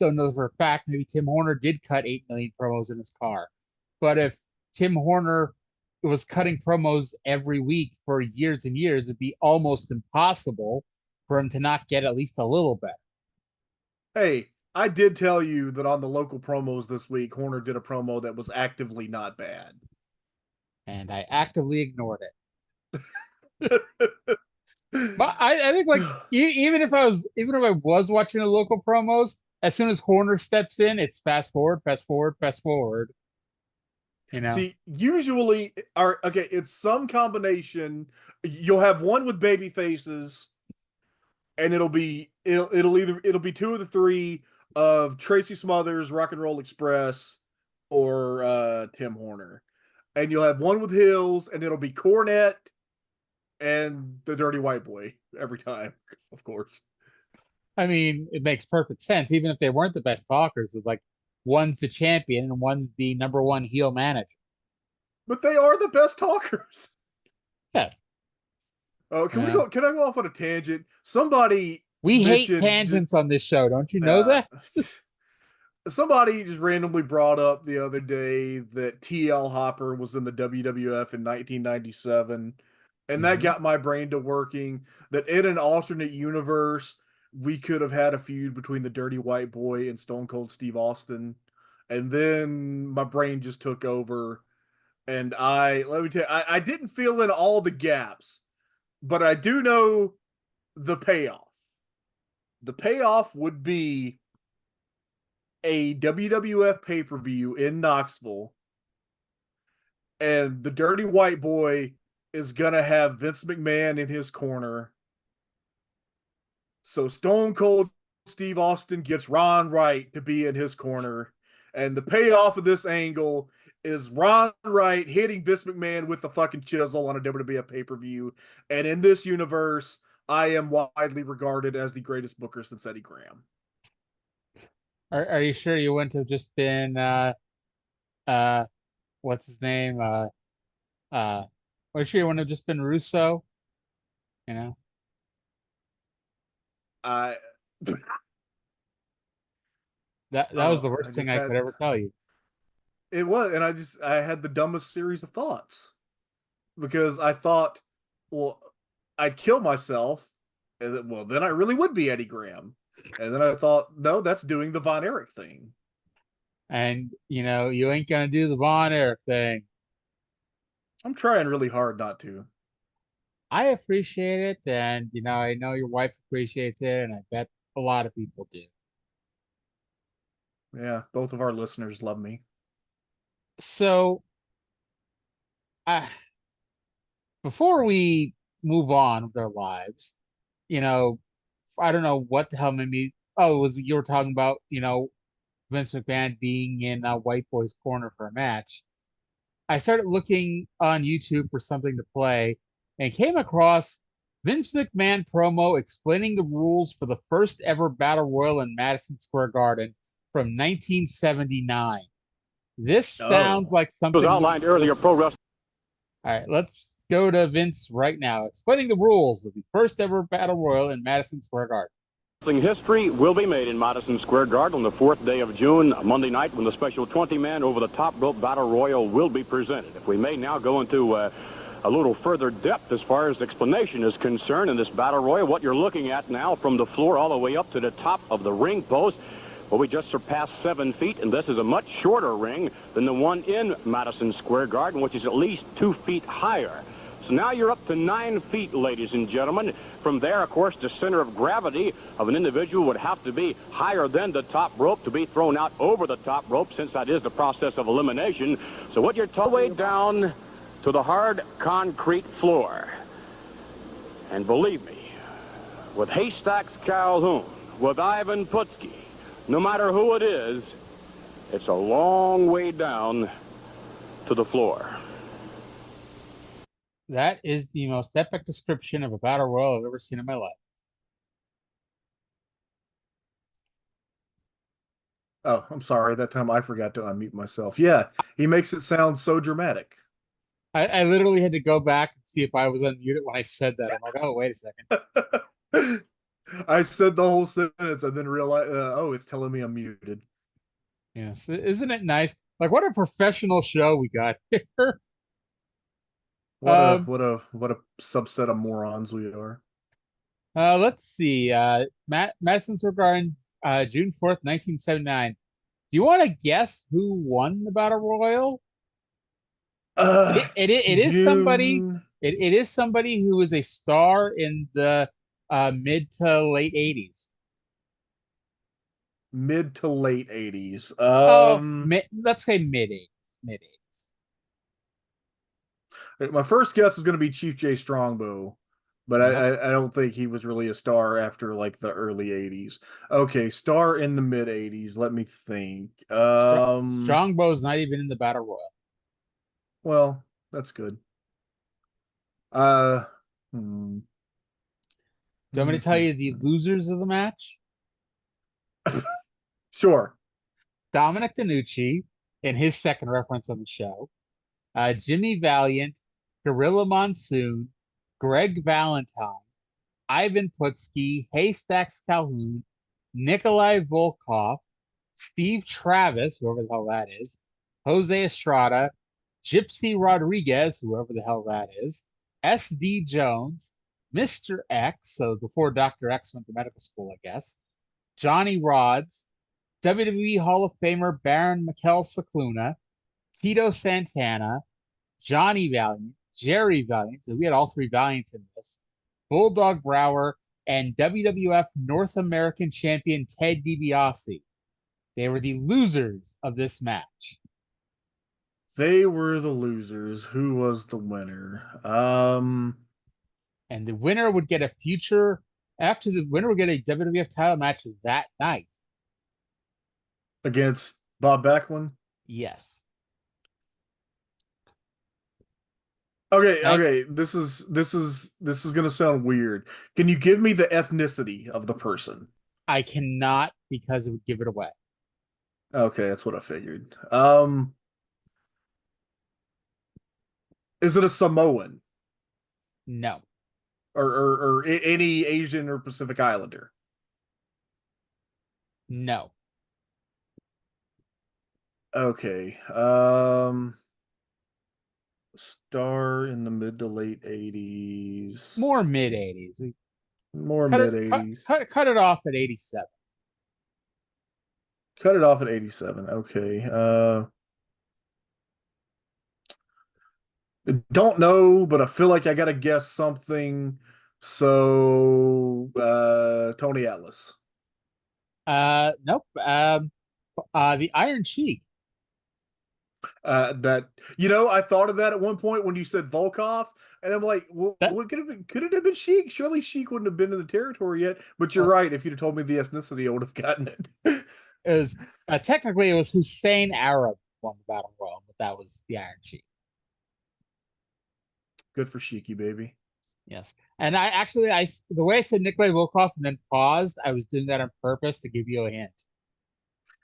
don't know for a fact, maybe Tim Horner did cut 8 million promos in his car. But if Tim Horner was cutting promos every week for years and years, it'd be almost impossible for him to not get at least a little better. Hey, I did tell you that on the local promos this week, Horner did a promo that was actively not bad. And I actively ignored it. But I think even if I was watching the local promos, as soon as Horner steps in, it's fast forward, fast forward, fast forward. See, usually it's some combination. You'll have one with baby faces, and it'll be two of the three of Tracy Smothers, Rock and Roll Express, or Tim Horner. And you'll have one with Hills, and it'll be Cornette and the Dirty White Boy every time, of course. I mean, it makes perfect sense. Even if they weren't the best talkers, it's like one's the champion and one's the number one heel manager. But they are the best talkers. Yes. Oh, can I go off on a tangent? We hate tangents on this show, don't you know that? Somebody just randomly brought up the other day that TL Hopper was in the WWF in 1997. And that got my brain to working, that in an alternate universe, we could have had a feud between the Dirty White Boy and Stone Cold Steve Austin. And then my brain just took over. And let me tell you, I didn't fill in all the gaps, but I do know the payoff. The payoff would be a WWF pay-per-view in Knoxville, and the Dirty White Boy is gonna have Vince McMahon in his corner. So Stone Cold Steve Austin gets Ron Wright to be in his corner, and the payoff of this angle is Ron Wright hitting Vince McMahon with the fucking chisel on a WWF pay-per-view. And in this universe, I am widely regarded as the greatest booker since Eddie Graham. Are you sure you wouldn't have just been what's his name? Are you sure you wouldn't have just been Russo? You know? That was the worst thing I could ever tell you. It was, and I had the dumbest series of thoughts. Because I thought, well, I'd kill myself, and then I really would be Eddie Graham. And then I thought, no, that's doing the Von Erich thing. And, you ain't going to do the Von Erich thing. I'm trying really hard not to. I appreciate it, and, I know your wife appreciates it, and I bet a lot of people do. Yeah, both of our listeners love me. So, before we move on with our lives, I don't know what the hell made me. Oh, you were talking about, Vince McMahon being in White Boy's corner for a match. I started looking on YouTube for something to play and came across Vince McMahon promo explaining the rules for the first ever Battle Royal in Madison Square Garden from 1979. This sounds like something was outlined earlier. Pro wrestling. All right, let's go to Vince right now, explaining the rules of the first ever Battle Royal in Madison Square Garden. History will be made in Madison Square Garden on the 4th day of June, Monday night, when the special 20-man over the top rope Battle Royal will be presented. If we may now go into a little further depth as far as explanation is concerned in this Battle Royal, what you're looking at now from the floor all the way up to the top of the ring post. Well, we just surpassed 7 feet, and this is a much shorter ring than the one in Madison Square Garden, which is at least 2 feet higher. So now you're up to 9 feet, ladies and gentlemen. From there, of course, the center of gravity of an individual would have to be higher than the top rope to be thrown out over the top rope, since that is the process of elimination. So what you're all the way down to the hard concrete floor. And believe me, with Haystacks Calhoun, with Ivan Putski, no matter who it is, it's a long way down to the floor. That is the most epic description of a Battle Royal I've ever seen in my life. Oh, I'm sorry. That time I forgot to unmute myself. Yeah, he makes it sound so dramatic. I literally had to go back and see if I was unmuted when I said that. I'm like, oh, wait a second. I said the whole sentence and then realized, oh, it's telling me I'm muted. Yes, isn't it nice? Like, what a professional show we got here. What a subset of morons we are. Let's see. Madison Square Garden, June 4th, 1979. Do you want to guess who won the Battle Royal? It is somebody. It is somebody who is a star in the mid to late 80s. Mid to late 80s. Let's say mid 80s. Mid 80s. My first guess was going to be Chief Jay Strongbow, but I don't think he was really a star after like the early 80s. Okay, star in the mid 80s. Let me think. Strongbow's not even in the Battle Royal. Well, that's good. Do you want me to tell you the losers of the match? Sure. Dominic DeNucci in his second reference on the show. Jimmy Valiant, Gorilla Monsoon, Greg Valentine, Ivan Putski, Haystacks Calhoun, Nikolai Volkov, Steve Travis, whoever the hell that is, Jose Estrada, Gypsy Rodriguez, whoever the hell that is, SD Jones, Mr. X, so before Dr. X went to medical school, I guess, Johnny Rods, WWE Hall of Famer Baron Mikel Cicluna, Tito Santana, Johnny Valiant, Jerry Valiant, so we had all three Valiants in this, Bulldog Brower, and WWF North American Champion Ted DiBiase. They were the losers of this match. They were the losers. Who was the winner? And the winner would get a future, actually the winner would get a WWF title match that night. Against Bob Backlund? Yes. Okay. This is gonna sound weird. Can you give me the ethnicity of the person? I cannot because it would give it away. Okay, that's what I figured. Is it a Samoan? No. Or any Asian or Pacific Islander? No. Okay. Star in the mid to late 80s. More mid 80s. More mid 80s. Cut it off at 87. Cut it off at 87. Okay. Don't know, but I feel like I gotta guess something. So Tony Atlas. Nope. The Iron Sheik. That I thought of that at one point when you said Volkov, and I'm like, well, what could it have been Sheik? Surely Sheik wouldn't have been in the territory yet. But you're right. If you'd have told me the ethnicity, I would have gotten it. It was technically it was Hussein Arab won the Battle Royal, but that was the Iron Sheik. Good for Sheiky, baby. Yes. And the way I said Nikolai Volkov and then paused, I was doing that on purpose to give you a hint.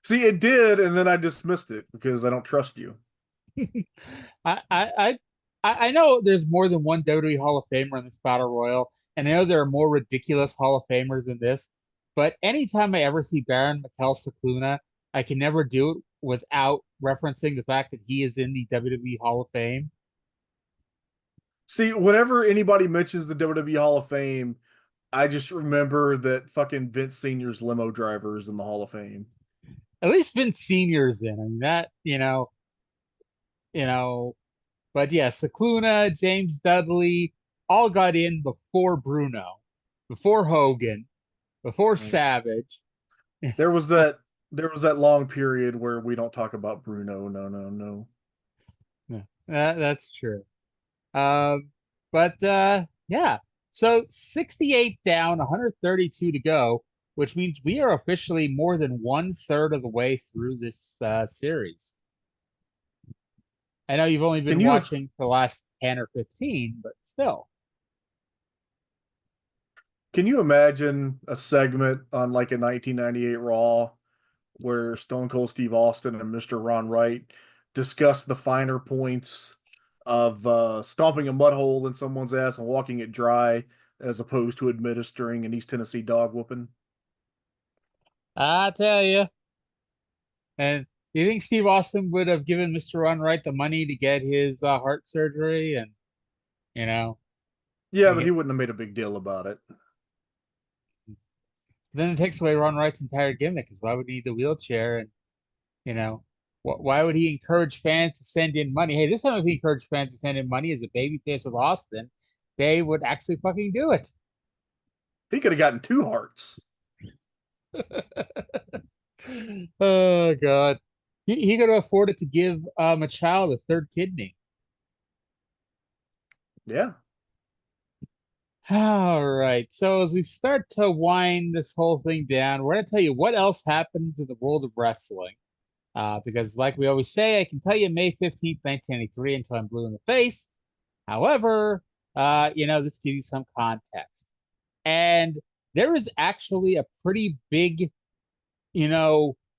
See, it did, and then I dismissed it because I don't trust you. I know there's more than one WWE Hall of Famer in this Battle Royal, and I know there are more ridiculous Hall of Famers in this, but anytime I ever see Baron Mikel Cicluna, I can never do it without referencing the fact that he is in the WWE Hall of Fame. See, whenever anybody mentions the WWE Hall of Fame, I just remember that fucking Vince Sr.'s limo driver is in the Hall of Fame. At least Vince Sr.'s in. I mean, that, but yeah, Cicluna, James Dudley, all got in before Bruno, before Hogan, before Savage. There was that long period where we don't talk about Bruno. No. That's true. Yeah. So 68 down, 132 to go, which means we are officially more than 1/3 of the way through this series. I know you've only been watching for the last 10 or 15, but still. Can you imagine a segment on like a 1998 Raw where Stone Cold Steve Austin and Mr. Ron Wright discuss the finer points of stomping a mud hole in someone's ass and walking it dry as opposed to administering an East Tennessee dog whooping? I tell you. And you think Steve Austin would have given Mr. Ron Wright the money to get his heart surgery? And, Yeah, but he wouldn't have made a big deal about it. Then it takes away Ron Wright's entire gimmick, because why would he need the wheelchair? And, why would he encourage fans to send in money? Hey, this time if he encouraged fans to send in money as a babyface with Austin, they would actually fucking do it. He could have gotten 2 hearts. Oh, God. He could have afforded to give a child a 3rd kidney. Yeah. All right. So as we start to wind this whole thing down, we're going to tell you what else happens in the world of wrestling. Because like we always say, I can tell you May 15th, 1983 until I'm blue in the face. However, this gives you some context. And there is actually a pretty big,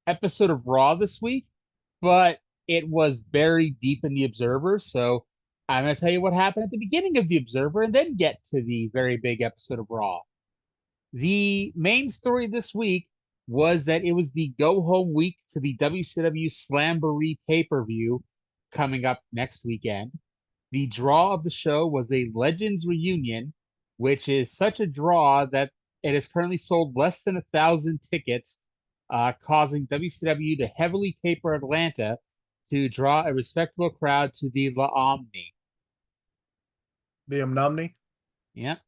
episode of Raw this week, but it was buried deep in the Observer. So I'm going to tell you what happened at the beginning of the Observer and then get to the very big episode of Raw. The main story this week was that it was the go-home week to the WCW Slamboree pay-per-view coming up next weekend. The draw of the show was a Legends reunion, which is such a draw that it has currently sold less than 1,000 tickets, causing WCW to heavily taper Atlanta to draw a respectable crowd to the La Omni. The Omni? Yep.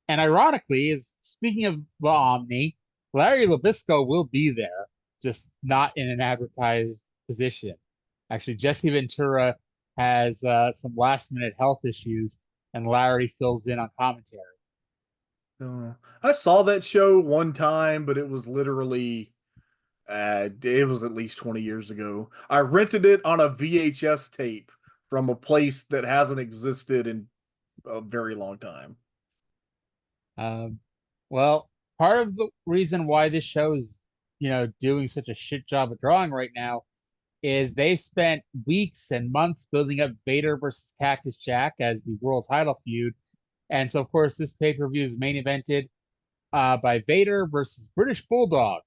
And ironically, is speaking of La Omni, Larry Labisco will be there, just not in an advertised position. Actually, Jesse Ventura has some last-minute health issues, and Larry fills in on commentary. I saw that show one time, but it was literally, it was at least 20 years ago. I rented it on a VHS tape from a place that hasn't existed in a very long time. Well, part of the reason why this show is, doing such a shit job of drawing right now is they've spent weeks and months building up Vader versus Cactus Jack as the world title feud. And so, of course, this pay-per-view is main evented by Vader versus British Bulldog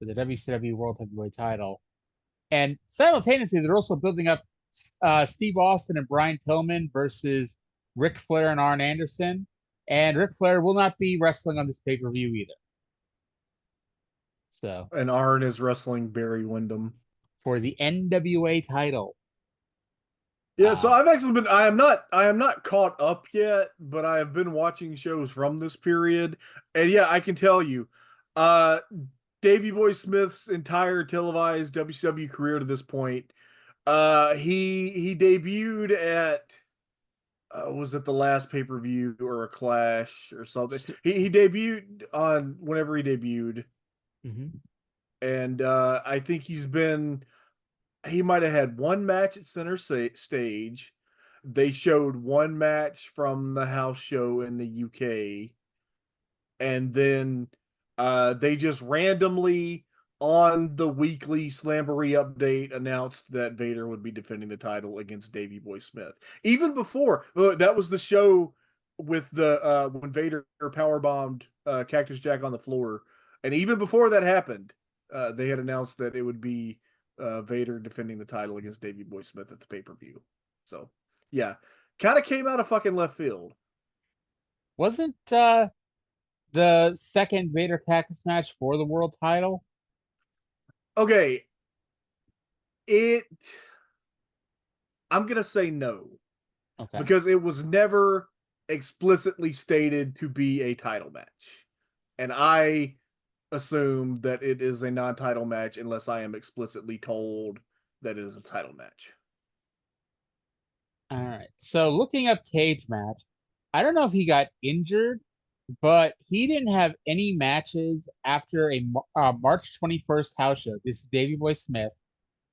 for the WCW World Heavyweight title. And simultaneously, they're also building up Steve Austin and Brian Pillman versus Ric Flair and Arn Anderson. And Ric Flair will not be wrestling on this pay-per-view either. So, and Arn is wrestling Barry Windham for the NWA title. Yeah, so I've actually been I am not caught up yet, but I have been watching shows from this period. And yeah, I can tell you, Davey Boy Smith's entire televised WCW career to this point, he debuted at was it the last pay-per-view or a Clash or something? He debuted on whenever he debuted. Mm-hmm. And I think he might have had one match at Center Stage. They showed one match from the house show in the UK. And then they just randomly on the weekly Slamboree update announced that Vader would be defending the title against Davey Boy Smith. Even before, that was the show with the when Vader powerbombed Cactus Jack on the floor. And even before that happened, they had announced that it would be Vader defending the title against Davey Boy Smith at the pay-per-view. So, yeah. Kind of came out of fucking left field. Wasn't the second Vader Cactus match for the world title? Okay. I'm going to say no. Okay. Because it was never explicitly stated to be a title match. And I assume that it is a non-title match unless I am explicitly told that it is a title match. All right. So looking up Cage match, I don't know if he got injured, but he didn't have any matches after a March 21st house show. This is Davey Boy Smith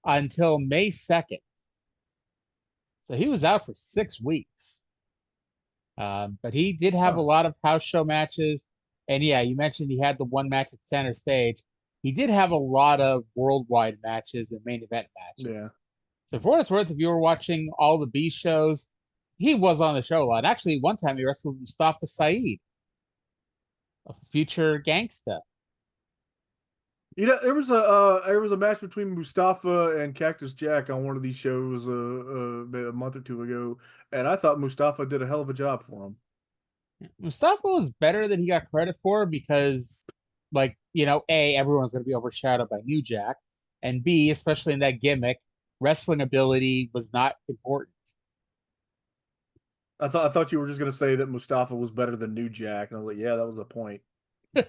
until May 2nd. So he was out for 6 weeks. But he did have a lot of house show matches. And yeah, you mentioned he had the one match at Center Stage. He did have a lot of worldwide matches and main event matches. Yeah. So for what it's worth, if you were watching all the B shows, he was on the show a lot. Actually, one time he wrestled Mustafa Saeed, a future gangsta. There was a match between Mustafa and Cactus Jack on one of these shows a month or two ago, and I thought Mustafa did a hell of a job for him. Mustafa was better than he got credit for because, A, everyone's going to be overshadowed by New Jack, and B, especially in that gimmick, wrestling ability was not important. I thought you were just going to say that Mustafa was better than New Jack, and I was like, yeah, that was the point. By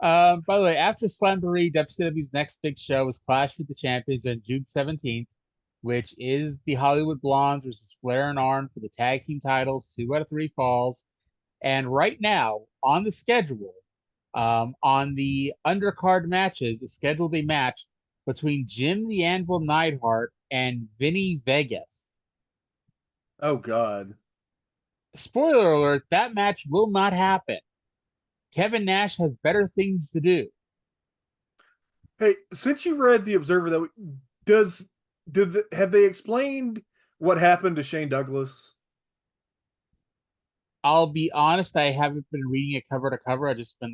the way, after Slamboree, WCW's next big show was Clash with the Champions on June 17th, which is the Hollywood Blondes versus Flair and Arn for the tag team titles, 2 out of 3 falls. And right now, on the schedule, on the undercard matches, the scheduled a match between Jim the Anvil Neidhart and Vinny Vegas. Oh, God. Spoiler alert, that match will not happen. Kevin Nash has better things to do. Hey, since you read The Observer, have they explained what happened to Shane Douglas? I'll be honest, I haven't been reading it cover to cover. I've just been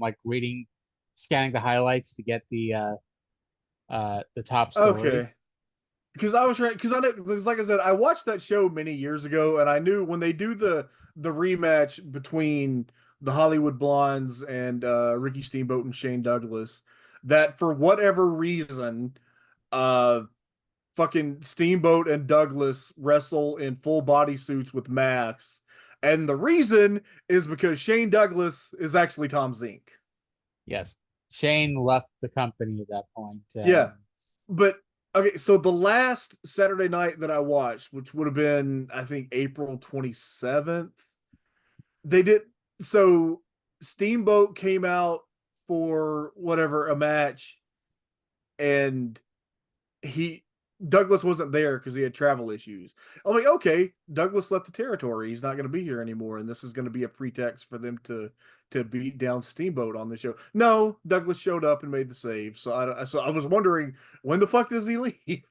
scanning the highlights to get the top stories. Okay. because I was right, because like I said, I watched that show many years ago, and I knew when they do the rematch between the Hollywood Blondes and Ricky Steamboat and Shane Douglas, that for whatever reason, uh, fucking Steamboat and Douglas wrestle in full body suits with masks, and the reason is because Shane Douglas is actually Tom Zink. Yes, Shane left the company at that point. Yeah, but okay, so the last Saturday night that I watched, which would have been, I think, April 27th, they did. So Steamboat came out for whatever, a match, and Douglas wasn't there because he had travel issues. I'm like, okay, Douglas left the territory. He's not going to be here anymore, and this is going to be a pretext for them to beat down Steamboat on the show. No, Douglas showed up and made the save. So I was wondering, when the fuck does he leave?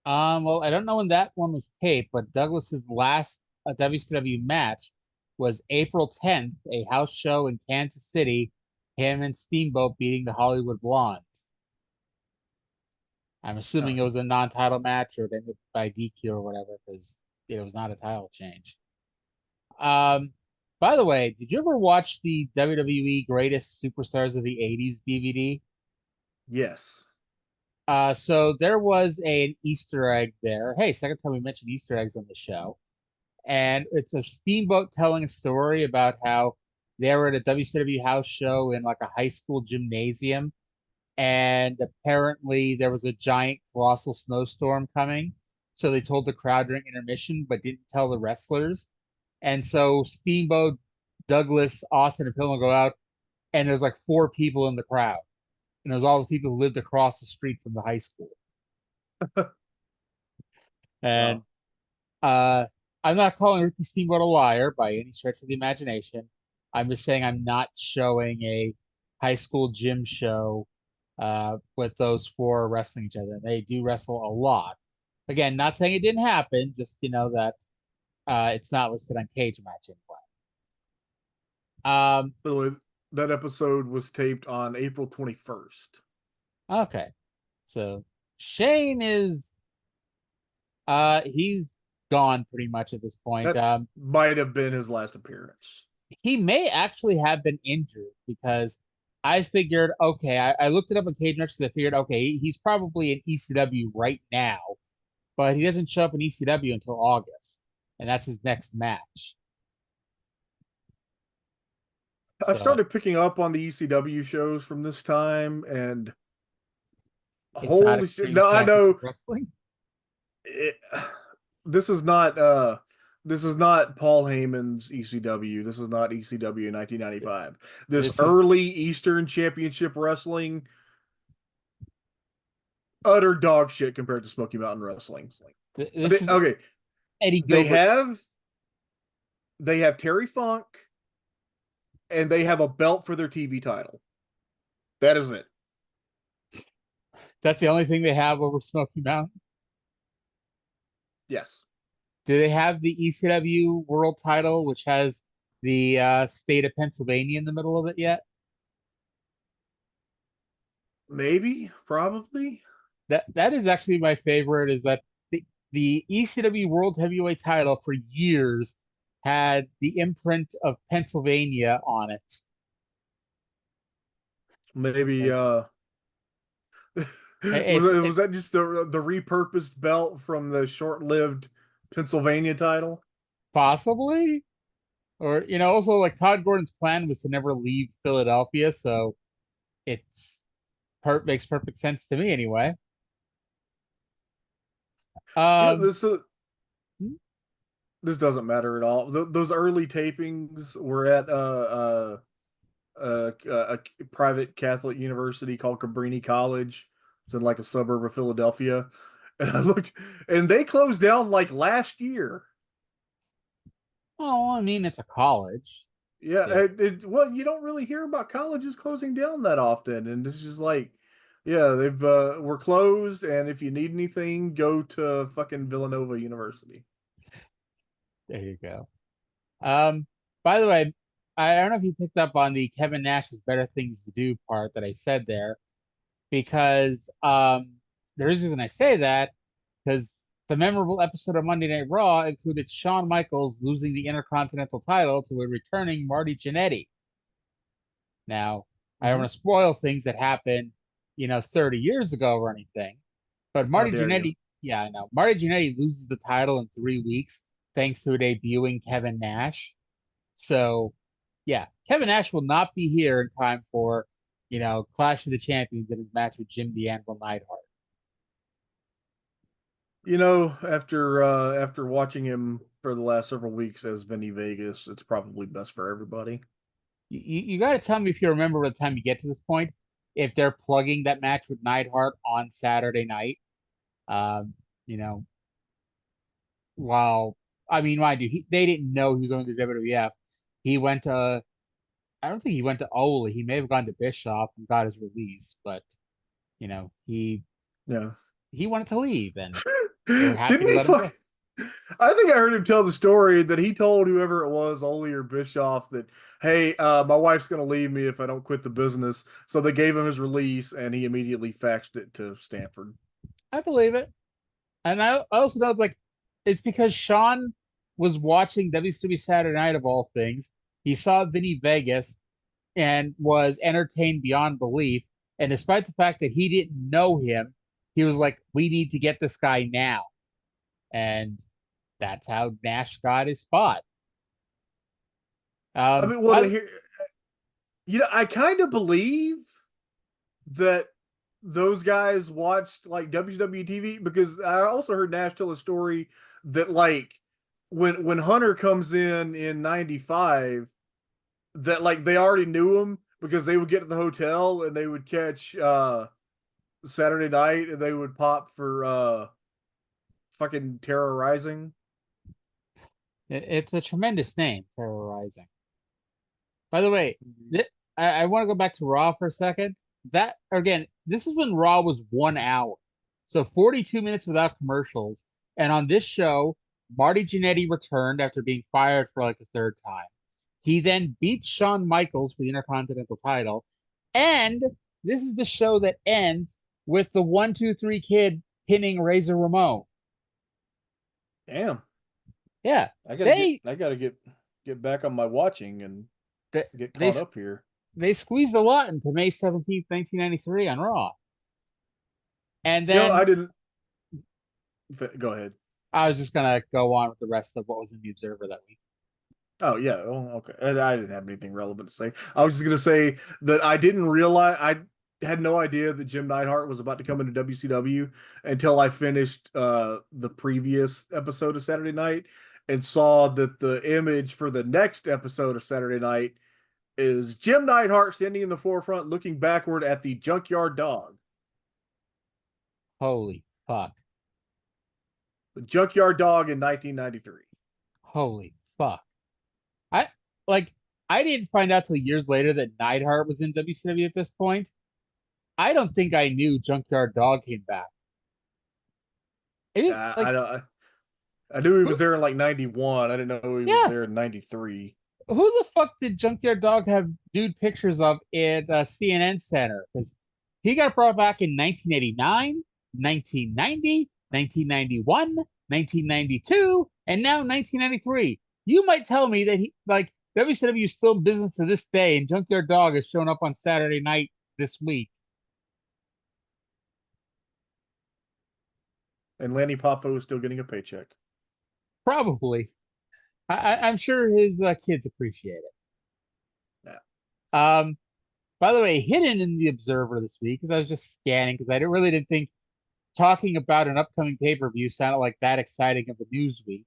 Well, I don't know when that one was taped, but Douglas's last WCW match was April 10th, a house show in Kansas City. Him and Steamboat beating the Hollywood Blondes. I'm assuming it was a non-title match or it ended by DQ or whatever, because it was not a title change. By the way, did you ever watch the WWE Greatest Superstars of the 80s DVD? Yes. So there was an Easter egg there. Hey, second time we mentioned Easter eggs on the show. And it's a Steamboat telling a story about how they were at a WCW house show in like a high school gymnasium. And apparently there was a giant colossal snowstorm coming. So they told the crowd during intermission, but didn't tell the wrestlers. And so Steamboat, Douglas, Austin, and Pillman go out, and there's like 4 people in the crowd. And there's all the people who lived across the street from the high school. And I'm not calling Ricky Steamboat a liar by any stretch of the imagination. I'm just saying I'm not showing a high school gym show with those 4 wrestling each other. They do wrestle a lot. Again, not saying it didn't happen, just that it's not listed on Cage Match anyway. By the way, that episode was taped on April 21st. Okay. So Shane is he's gone pretty much at this point. That might have been his last appearance. He may actually have been injured, because I figured, okay, I looked it up on Cage Match because I figured, okay, he's probably in ECW right now, but he doesn't show up in ECW until August, and that's his next match. I've started picking up on the ECW shows from this time, and holy shit! No, I know wrestling. This is not Paul Heyman's ECW. This is not ECW in 1995. This early Eastern Championship Wrestling, utter dog shit compared to Smoky Mountain Wrestling. Okay, Eddie Gilbert. They have Terry Funk, and they have a belt for their TV title. That is it. That's the only thing they have over Smoky Mountain? Yes. Do they have the ECW world title, which has the state of Pennsylvania in the middle of it yet? Maybe, probably. That is actually my favorite, is that the ECW World Heavyweight title for years had the imprint of Pennsylvania on it. Maybe was that just the repurposed belt from the short-lived Pennsylvania title? Possibly. Or, also like Todd Gordon's plan was to never leave Philadelphia, so makes perfect sense to me anyway. This doesn't matter at all. Those early tapings were at a private Catholic university called Cabrini College. It's in like a suburb of Philadelphia. And I looked, and they closed down like last year. Well, I mean, it's a college. Yeah. Well, you don't really hear about colleges closing down that often. And it's just like, yeah, we're closed. And if you need anything, go to fucking Villanova University. There you go. By the way, I don't know if you picked up on the Kevin Nash's Better Things to Do part that I said there, because the reason I say that because the memorable episode of Monday Night Raw included Shawn Michaels losing the Intercontinental title to a returning Marty Jannetty. Now, I don't want to spoil things that happened, 30 years ago or anything, but Marty Jannetty, I know. Marty Jannetty loses the title in 3 weeks thanks to debuting Kevin Nash. So, yeah, Kevin Nash will not be here in time for, Clash of the Champions in his match with Jim the Anvil Neidhart. After watching him for the last several weeks as Vinny Vegas, it's probably best for everybody. You got to tell me if you remember by the time you get to this point, if they're plugging that match with Neidhart on Saturday night. Mind you, they didn't know he was going to WWF. He went to, I don't think he went to Ole. He may have gone to Bischoff and got his release, but he wanted to leave, and they're happy to let him go. I think I heard him tell the story that he told whoever it was, Ole or Bischoff, that, hey, my wife's going to leave me if I don't quit the business. So they gave him his release, and he immediately faxed it to Stanford. I believe it. And I also know it's because Shawn was watching WCW Saturday Night of all things. He saw Vinny Vegas and was entertained beyond belief. And despite the fact that he didn't know him, he was like, we need to get this guy now. And that's how Nash got his spot. I kind of believe that those guys watched like WWE TV, because I also heard Nash tell a story that like when Hunter comes in 95, that like they already knew him because they would get to the hotel and they would catch Saturday Night and they would pop for fucking Terrorizing. It's a tremendous name, Terrorizing. By the way, I want to go back to Raw for a second. That, again, this is when Raw was 1 hour. So 42 minutes without commercials. And on this show, Marty Jannetty returned after being fired for like a third time. He then beats Shawn Michaels for the Intercontinental title. And this is the show that ends with the 1-2-3 Kid pinning Razor Ramon. Damn. Yeah. I gotta get back on my watching and get caught up here. They squeezed a lot into May 17th, 1993 on Raw. And then I didn't. Go ahead. I was just gonna go on with the rest of what was in the Observer that week. Oh yeah, okay. And I didn't have anything relevant to say. I was just gonna say that I didn't realize, I had no idea that Jim Neidhart was about to come into WCW until I finished the previous episode of Saturday Night and saw that the image for the next episode of Saturday Night is Jim Neidhart standing in the forefront looking backward at the Junkyard Dog. Holy fuck. The Junkyard Dog in 1993. Holy fuck. I didn't find out till years later that Neidhart was in WCW at this point. I don't think I knew Junkyard Dog came back. I knew he was there in like 91. I didn't know he was there in 93. Who the fuck did Junkyard Dog have nude pictures of at CNN Center? Because he got brought back in 1989, 1990, 1991, 1992, and now 1993. You might tell me that WCW is still in business to this day, and Junkyard Dog has shown up on Saturday Night this week. And Lanny Poffo is still getting a paycheck. Probably. I'm sure his kids appreciate it. Yeah. By the way, hidden in the Observer this week, because I was just scanning, because I didn't think talking about an upcoming pay-per-view sounded like that exciting of a news week.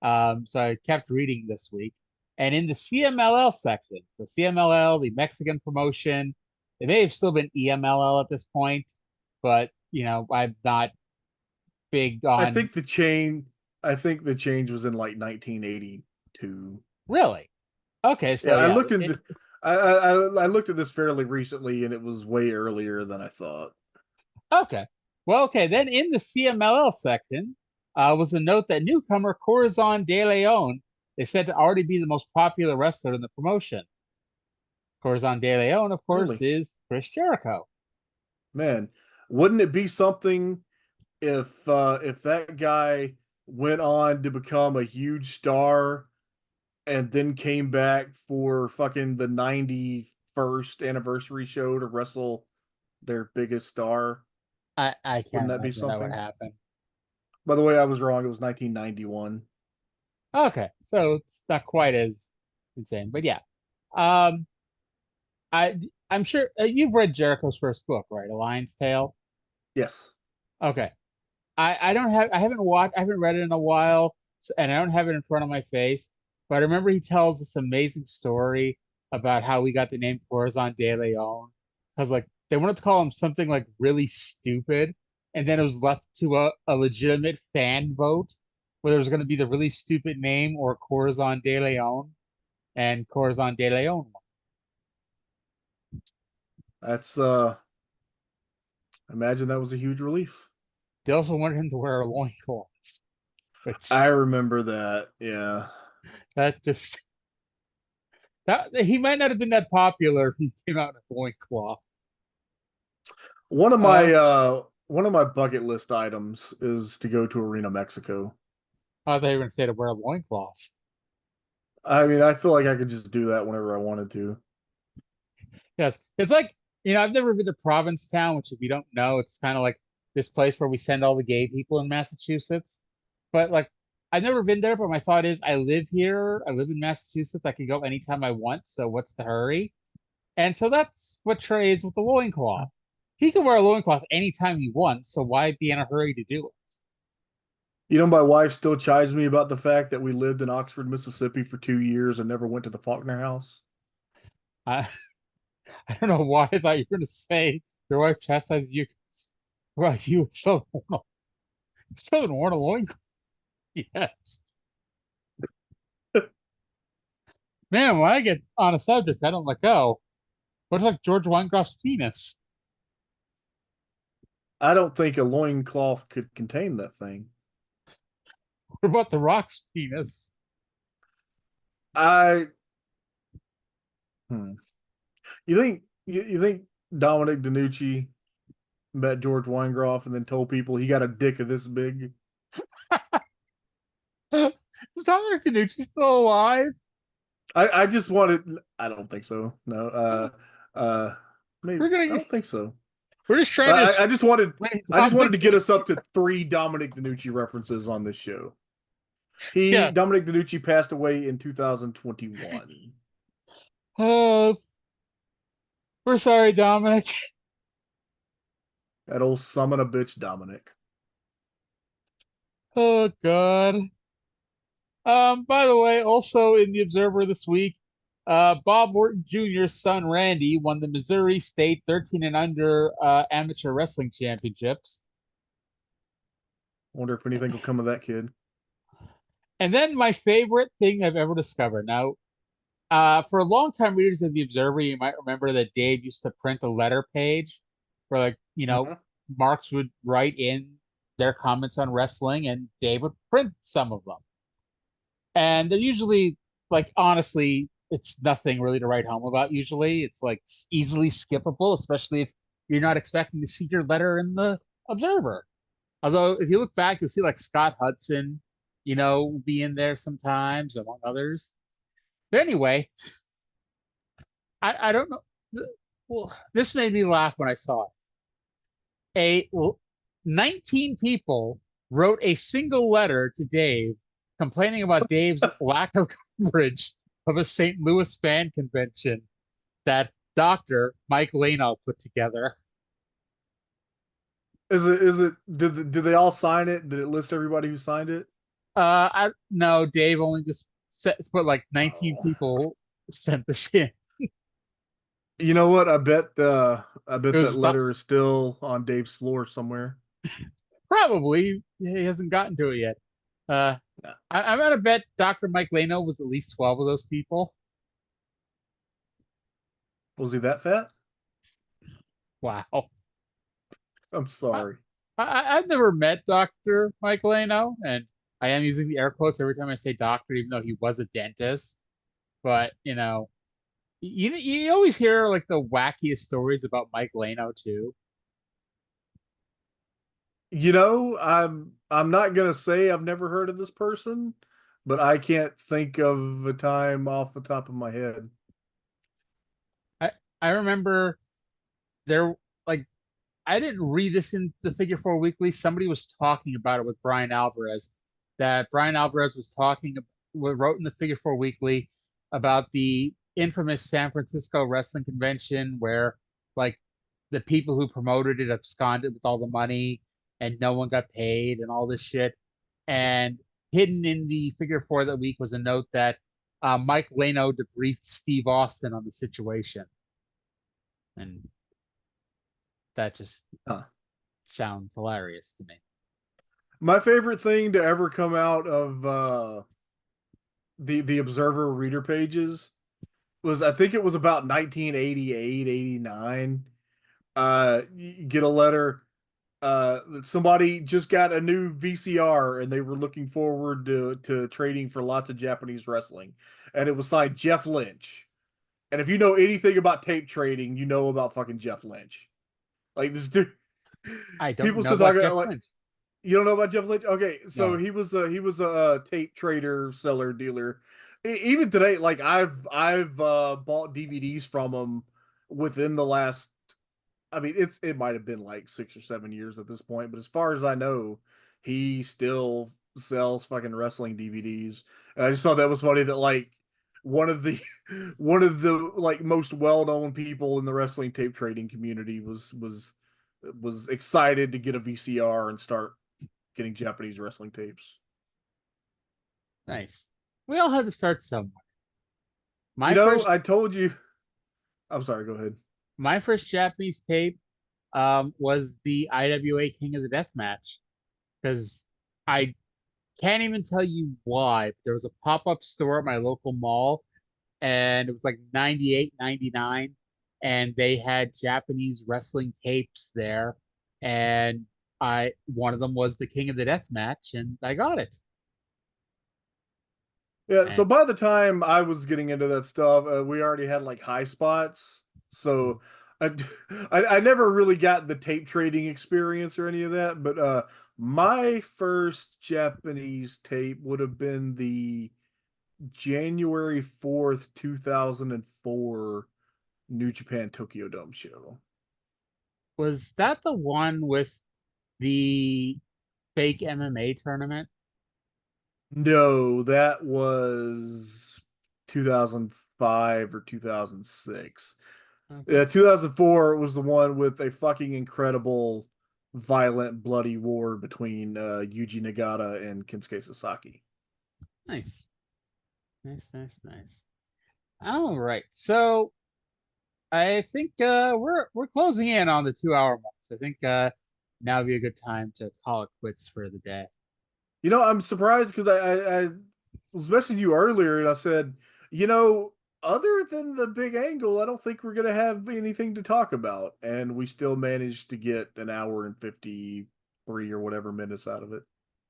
So I kept reading this week. And in the CMLL section, so CMLL, the Mexican promotion, it may have still been EMLL at this point, but I'm not big on. I think the change was in like 1982. Really? Okay, so I looked into. I looked at this fairly recently, and it was way earlier than I thought. Okay. Well, okay. Then in the CMLL section was a note that newcomer Corazon De Leon is said to already be the most popular wrestler in the promotion. Corazon De Leon, of course, is Chris Jericho. Man, wouldn't it be something if that guy went on to become a huge star and then came back for fucking the 91st anniversary show to wrestle their biggest star. I can't Wouldn't that be imagine that would something? happen. By the way, I was wrong. It was 1991. Okay, so it's not quite as insane, but yeah. Um, I'm sure you've read Jericho's first book, right? A Lion's Tale. Yes. Okay. I haven't read it in a while, and I don't have it in front of my face, but I remember he tells this amazing story about how we got the name Corazon de Leon, because like they wanted to call him something like really stupid, and then it was left to a legitimate fan vote whether it was going to be the really stupid name or Corazon de Leon, and Corazon de Leon won. That's imagine that was a huge relief. They also wanted him to wear a loincloth, which I remember that. Yeah. that just that he might not have been that popular if he came out in a loincloth. One of my bucket list items is to go to Arena Mexico. I thought you were going to say to wear a loincloth. I mean, I feel like I could just do that whenever I wanted to. Yes. It's like, I've never been to Provincetown, which if you don't know, it's kind of like this place where we send all the gay people in Massachusetts. But like, I've never been there, but my thought is I live here. I live in Massachusetts. I can go anytime I want. So what's the hurry? And so that's what Trae is with the loincloth. He can wear a loincloth anytime he wants. So why be in a hurry to do it? You know, my wife still chides me about the fact that we lived in Oxford, Mississippi for 2 years and never went to the Faulkner house. I don't know why I thought you were going to say your wife chastises you. Right, you still haven't worn a loincloth. Yes. Man, when I get on a subject, I don't let go. What's like George Weingeroff's penis? I don't think a loincloth could contain that thing. What about The Rock's penis? You think Dominic DeNucci met George Weingeroff and then told people he got a dick of this big? Is Dominic DeNucci still alive? I just wanted. I don't think so. No. Maybe I don't think so. We're just trying to. I just wanted to get us up to 3 Dominic DeNucci references on this show. Dominic DeNucci passed away in 2021. We're sorry, Dominic. That old summon a bitch, Dominic. Oh God. By the way, also in the Observer this week, Bob Orton Jr.'s son Randy won the Missouri State 13 and under amateur wrestling championships. Wonder if anything will come of that kid. And then my favorite thing I've ever discovered. Now, for long-time readers of the Observer, you might remember that Dave used to print a letter page where, like, marks would write in their comments on wrestling, and Dave would print some of them. And they're usually, like, honestly, it's nothing really to write home about usually. It's, like, easily skippable, especially if you're not expecting to see your letter in the Observer. Although, if you look back, you'll see, like, Scott Hudson, be in there sometimes, among others. But anyway, I don't know. Well, this made me laugh when I saw it. 19 people wrote a single letter to Dave complaining about Dave's lack of coverage of a St. Louis fan convention that Dr. Mike Lano put together. Did they all sign it? Did it list everybody who signed it? No, Dave only just put like 19 people sent this in. You know what? I bet that letter is still on Dave's floor somewhere. Probably. He hasn't gotten to it yet. I'm gonna bet Dr. Mike Lano was at least 12 of those people. Was he that fat? Wow. I'm sorry. I've never met Dr. Mike Lano, and I am using the air quotes every time I say doctor, even though he was a dentist. But, you always hear like the wackiest stories about Mike Lano too. You know, I'm not gonna say I've never heard of this person, but I can't think of a time off the top of my head. I I remember there like I didn't read this in the Figure Four Weekly. Somebody was talking about it with Brian Alvarez. That Brian Alvarez was wrote in the Figure Four Weekly about the infamous San Francisco Wrestling Convention where like the people who promoted it absconded with all the money and no one got paid and all this shit. And hidden in the Figure Four that week was a note that Mike Lano debriefed Steve Austin on the situation. And that just Huh. sounds hilarious to me. My favorite thing to ever come out of the Observer reader pages was, I think it was about 1988, 89. You get a letter that somebody just got a new VCR and they were looking forward to trading for lots of Japanese wrestling. And it was signed Jeff Lynch. And if you know anything about tape trading, you know about fucking Jeff Lynch. Like this dude, I don't people know still about talk Jeff like, Lynch. you don't know about Jeff Lynch? Okay, so No. he was a tape trader, seller, dealer. Even today, like I've bought DVDs from him within the last. I mean, it might have been like 6 or 7 years at this point, but as far as I know, he still sells fucking wrestling DVDs. And I just thought that was funny that like one of the one of the like most well-known people in the wrestling tape trading community was excited to get a VCR and start getting Japanese wrestling tapes. Nice. We all had to start somewhere. You My know, first I told you. I'm sorry. Go ahead. my first Japanese tape was the IWA King of the Death match because I can't even tell you why. But there was a pop-up store at my local mall and it was like 98, 99, and they had Japanese wrestling tapes there. And one of them was the King of the Death match, and I got it. Yeah. So And by the time I was getting into that stuff, we already had like high spots. So I, I never really got the tape trading experience or any of that. But my first Japanese tape would have been the January 4th, 2004 New Japan Tokyo Dome show. was that the one with the fake MMA tournament? No, that was 2005 or 2006. Okay. Yeah, 2004 was the one with a fucking incredible, violent, bloody war between Yuji Nagata and Kensuke Sasaki. Nice. Nice, nice, nice. All right. So I think we're closing in on the 2 hour mark. So I think now would be a good time to call it quits for the day. You know, I'm surprised because I was messaging you earlier and I said, you know, other than the big angle, I don't think we're going to have anything to talk about. And we still managed to get an hour and 53 or whatever minutes out of it.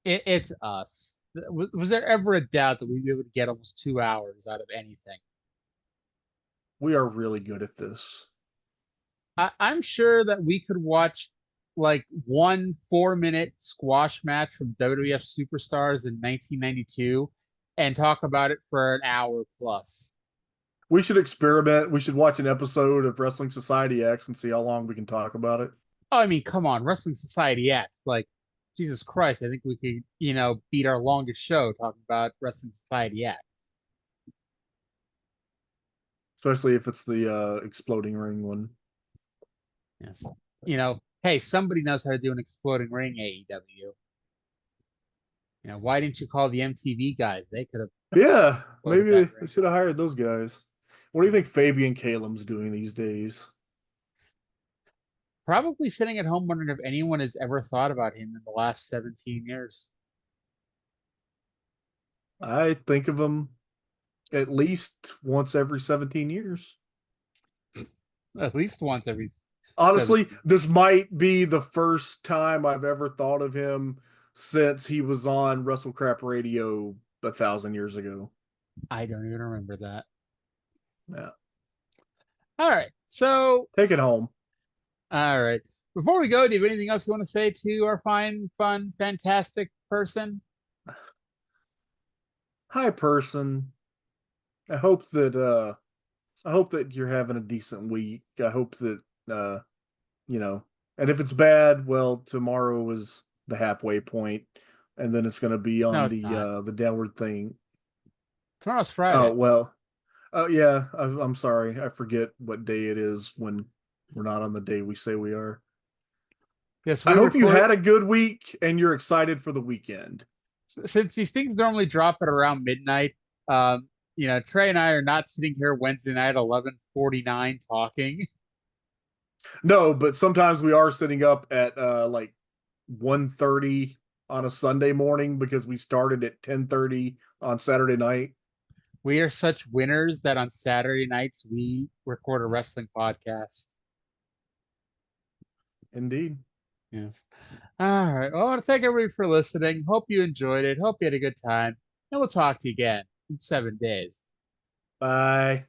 It's us. Was there ever a doubt that we'd be able to get almost 2 hours out of anything? We are really good at this. I'm sure that we could watch like one 4 minute squash match from WWF Superstars in 1992 and talk about it for an hour plus. We should experiment. We should watch an episode of Wrestling Society X and see how long we can talk about it. Oh, I mean, come on, Wrestling Society X. Like, Jesus Christ, I think we could, beat our longest show talking about Wrestling Society X. Especially if it's the exploding ring one. Yes. Hey, somebody knows how to do an exploding ring, AEW. Why didn't you call the MTV guys? They could have. Yeah, exploded maybe that they ring. should have hired those guys. What do you think Fabian Kaelan's doing these days? Probably sitting at home wondering if anyone has ever thought about him in the last 17 years. I think of him at least once every 17 years. At least once every. Honestly, this might be the first time I've ever thought of him since he was on Wrestle Crap Radio 1,000 years ago. I don't even remember that. Yeah. All right. So Take it home. All right. Before we go, do you have anything else you want to say to our fine, fun, fantastic person? Hi, person. I hope that you're having a decent week. I hope that and if it's bad, well, tomorrow is the halfway point, and then it's going to be No, on it's not. the downward thing. Tomorrow's Friday. Oh well. Oh yeah. I'm sorry. I forget what day it is when we're not on the day we say we are. Yes, I we hope you record- had a good week and you're excited for the weekend. Since these things normally drop at around midnight. Trey and I are not sitting here Wednesday night 11:49 talking. No, but sometimes we are sitting up at like 1:30 on a Sunday morning because we started at 10:30 on Saturday night. We are such winners that on Saturday nights we record a wrestling podcast. Indeed. Yes. All right. Well, I want to thank everybody for listening. Hope you enjoyed it. Hope you had a good time. And we'll talk to you again in 7 days. Bye.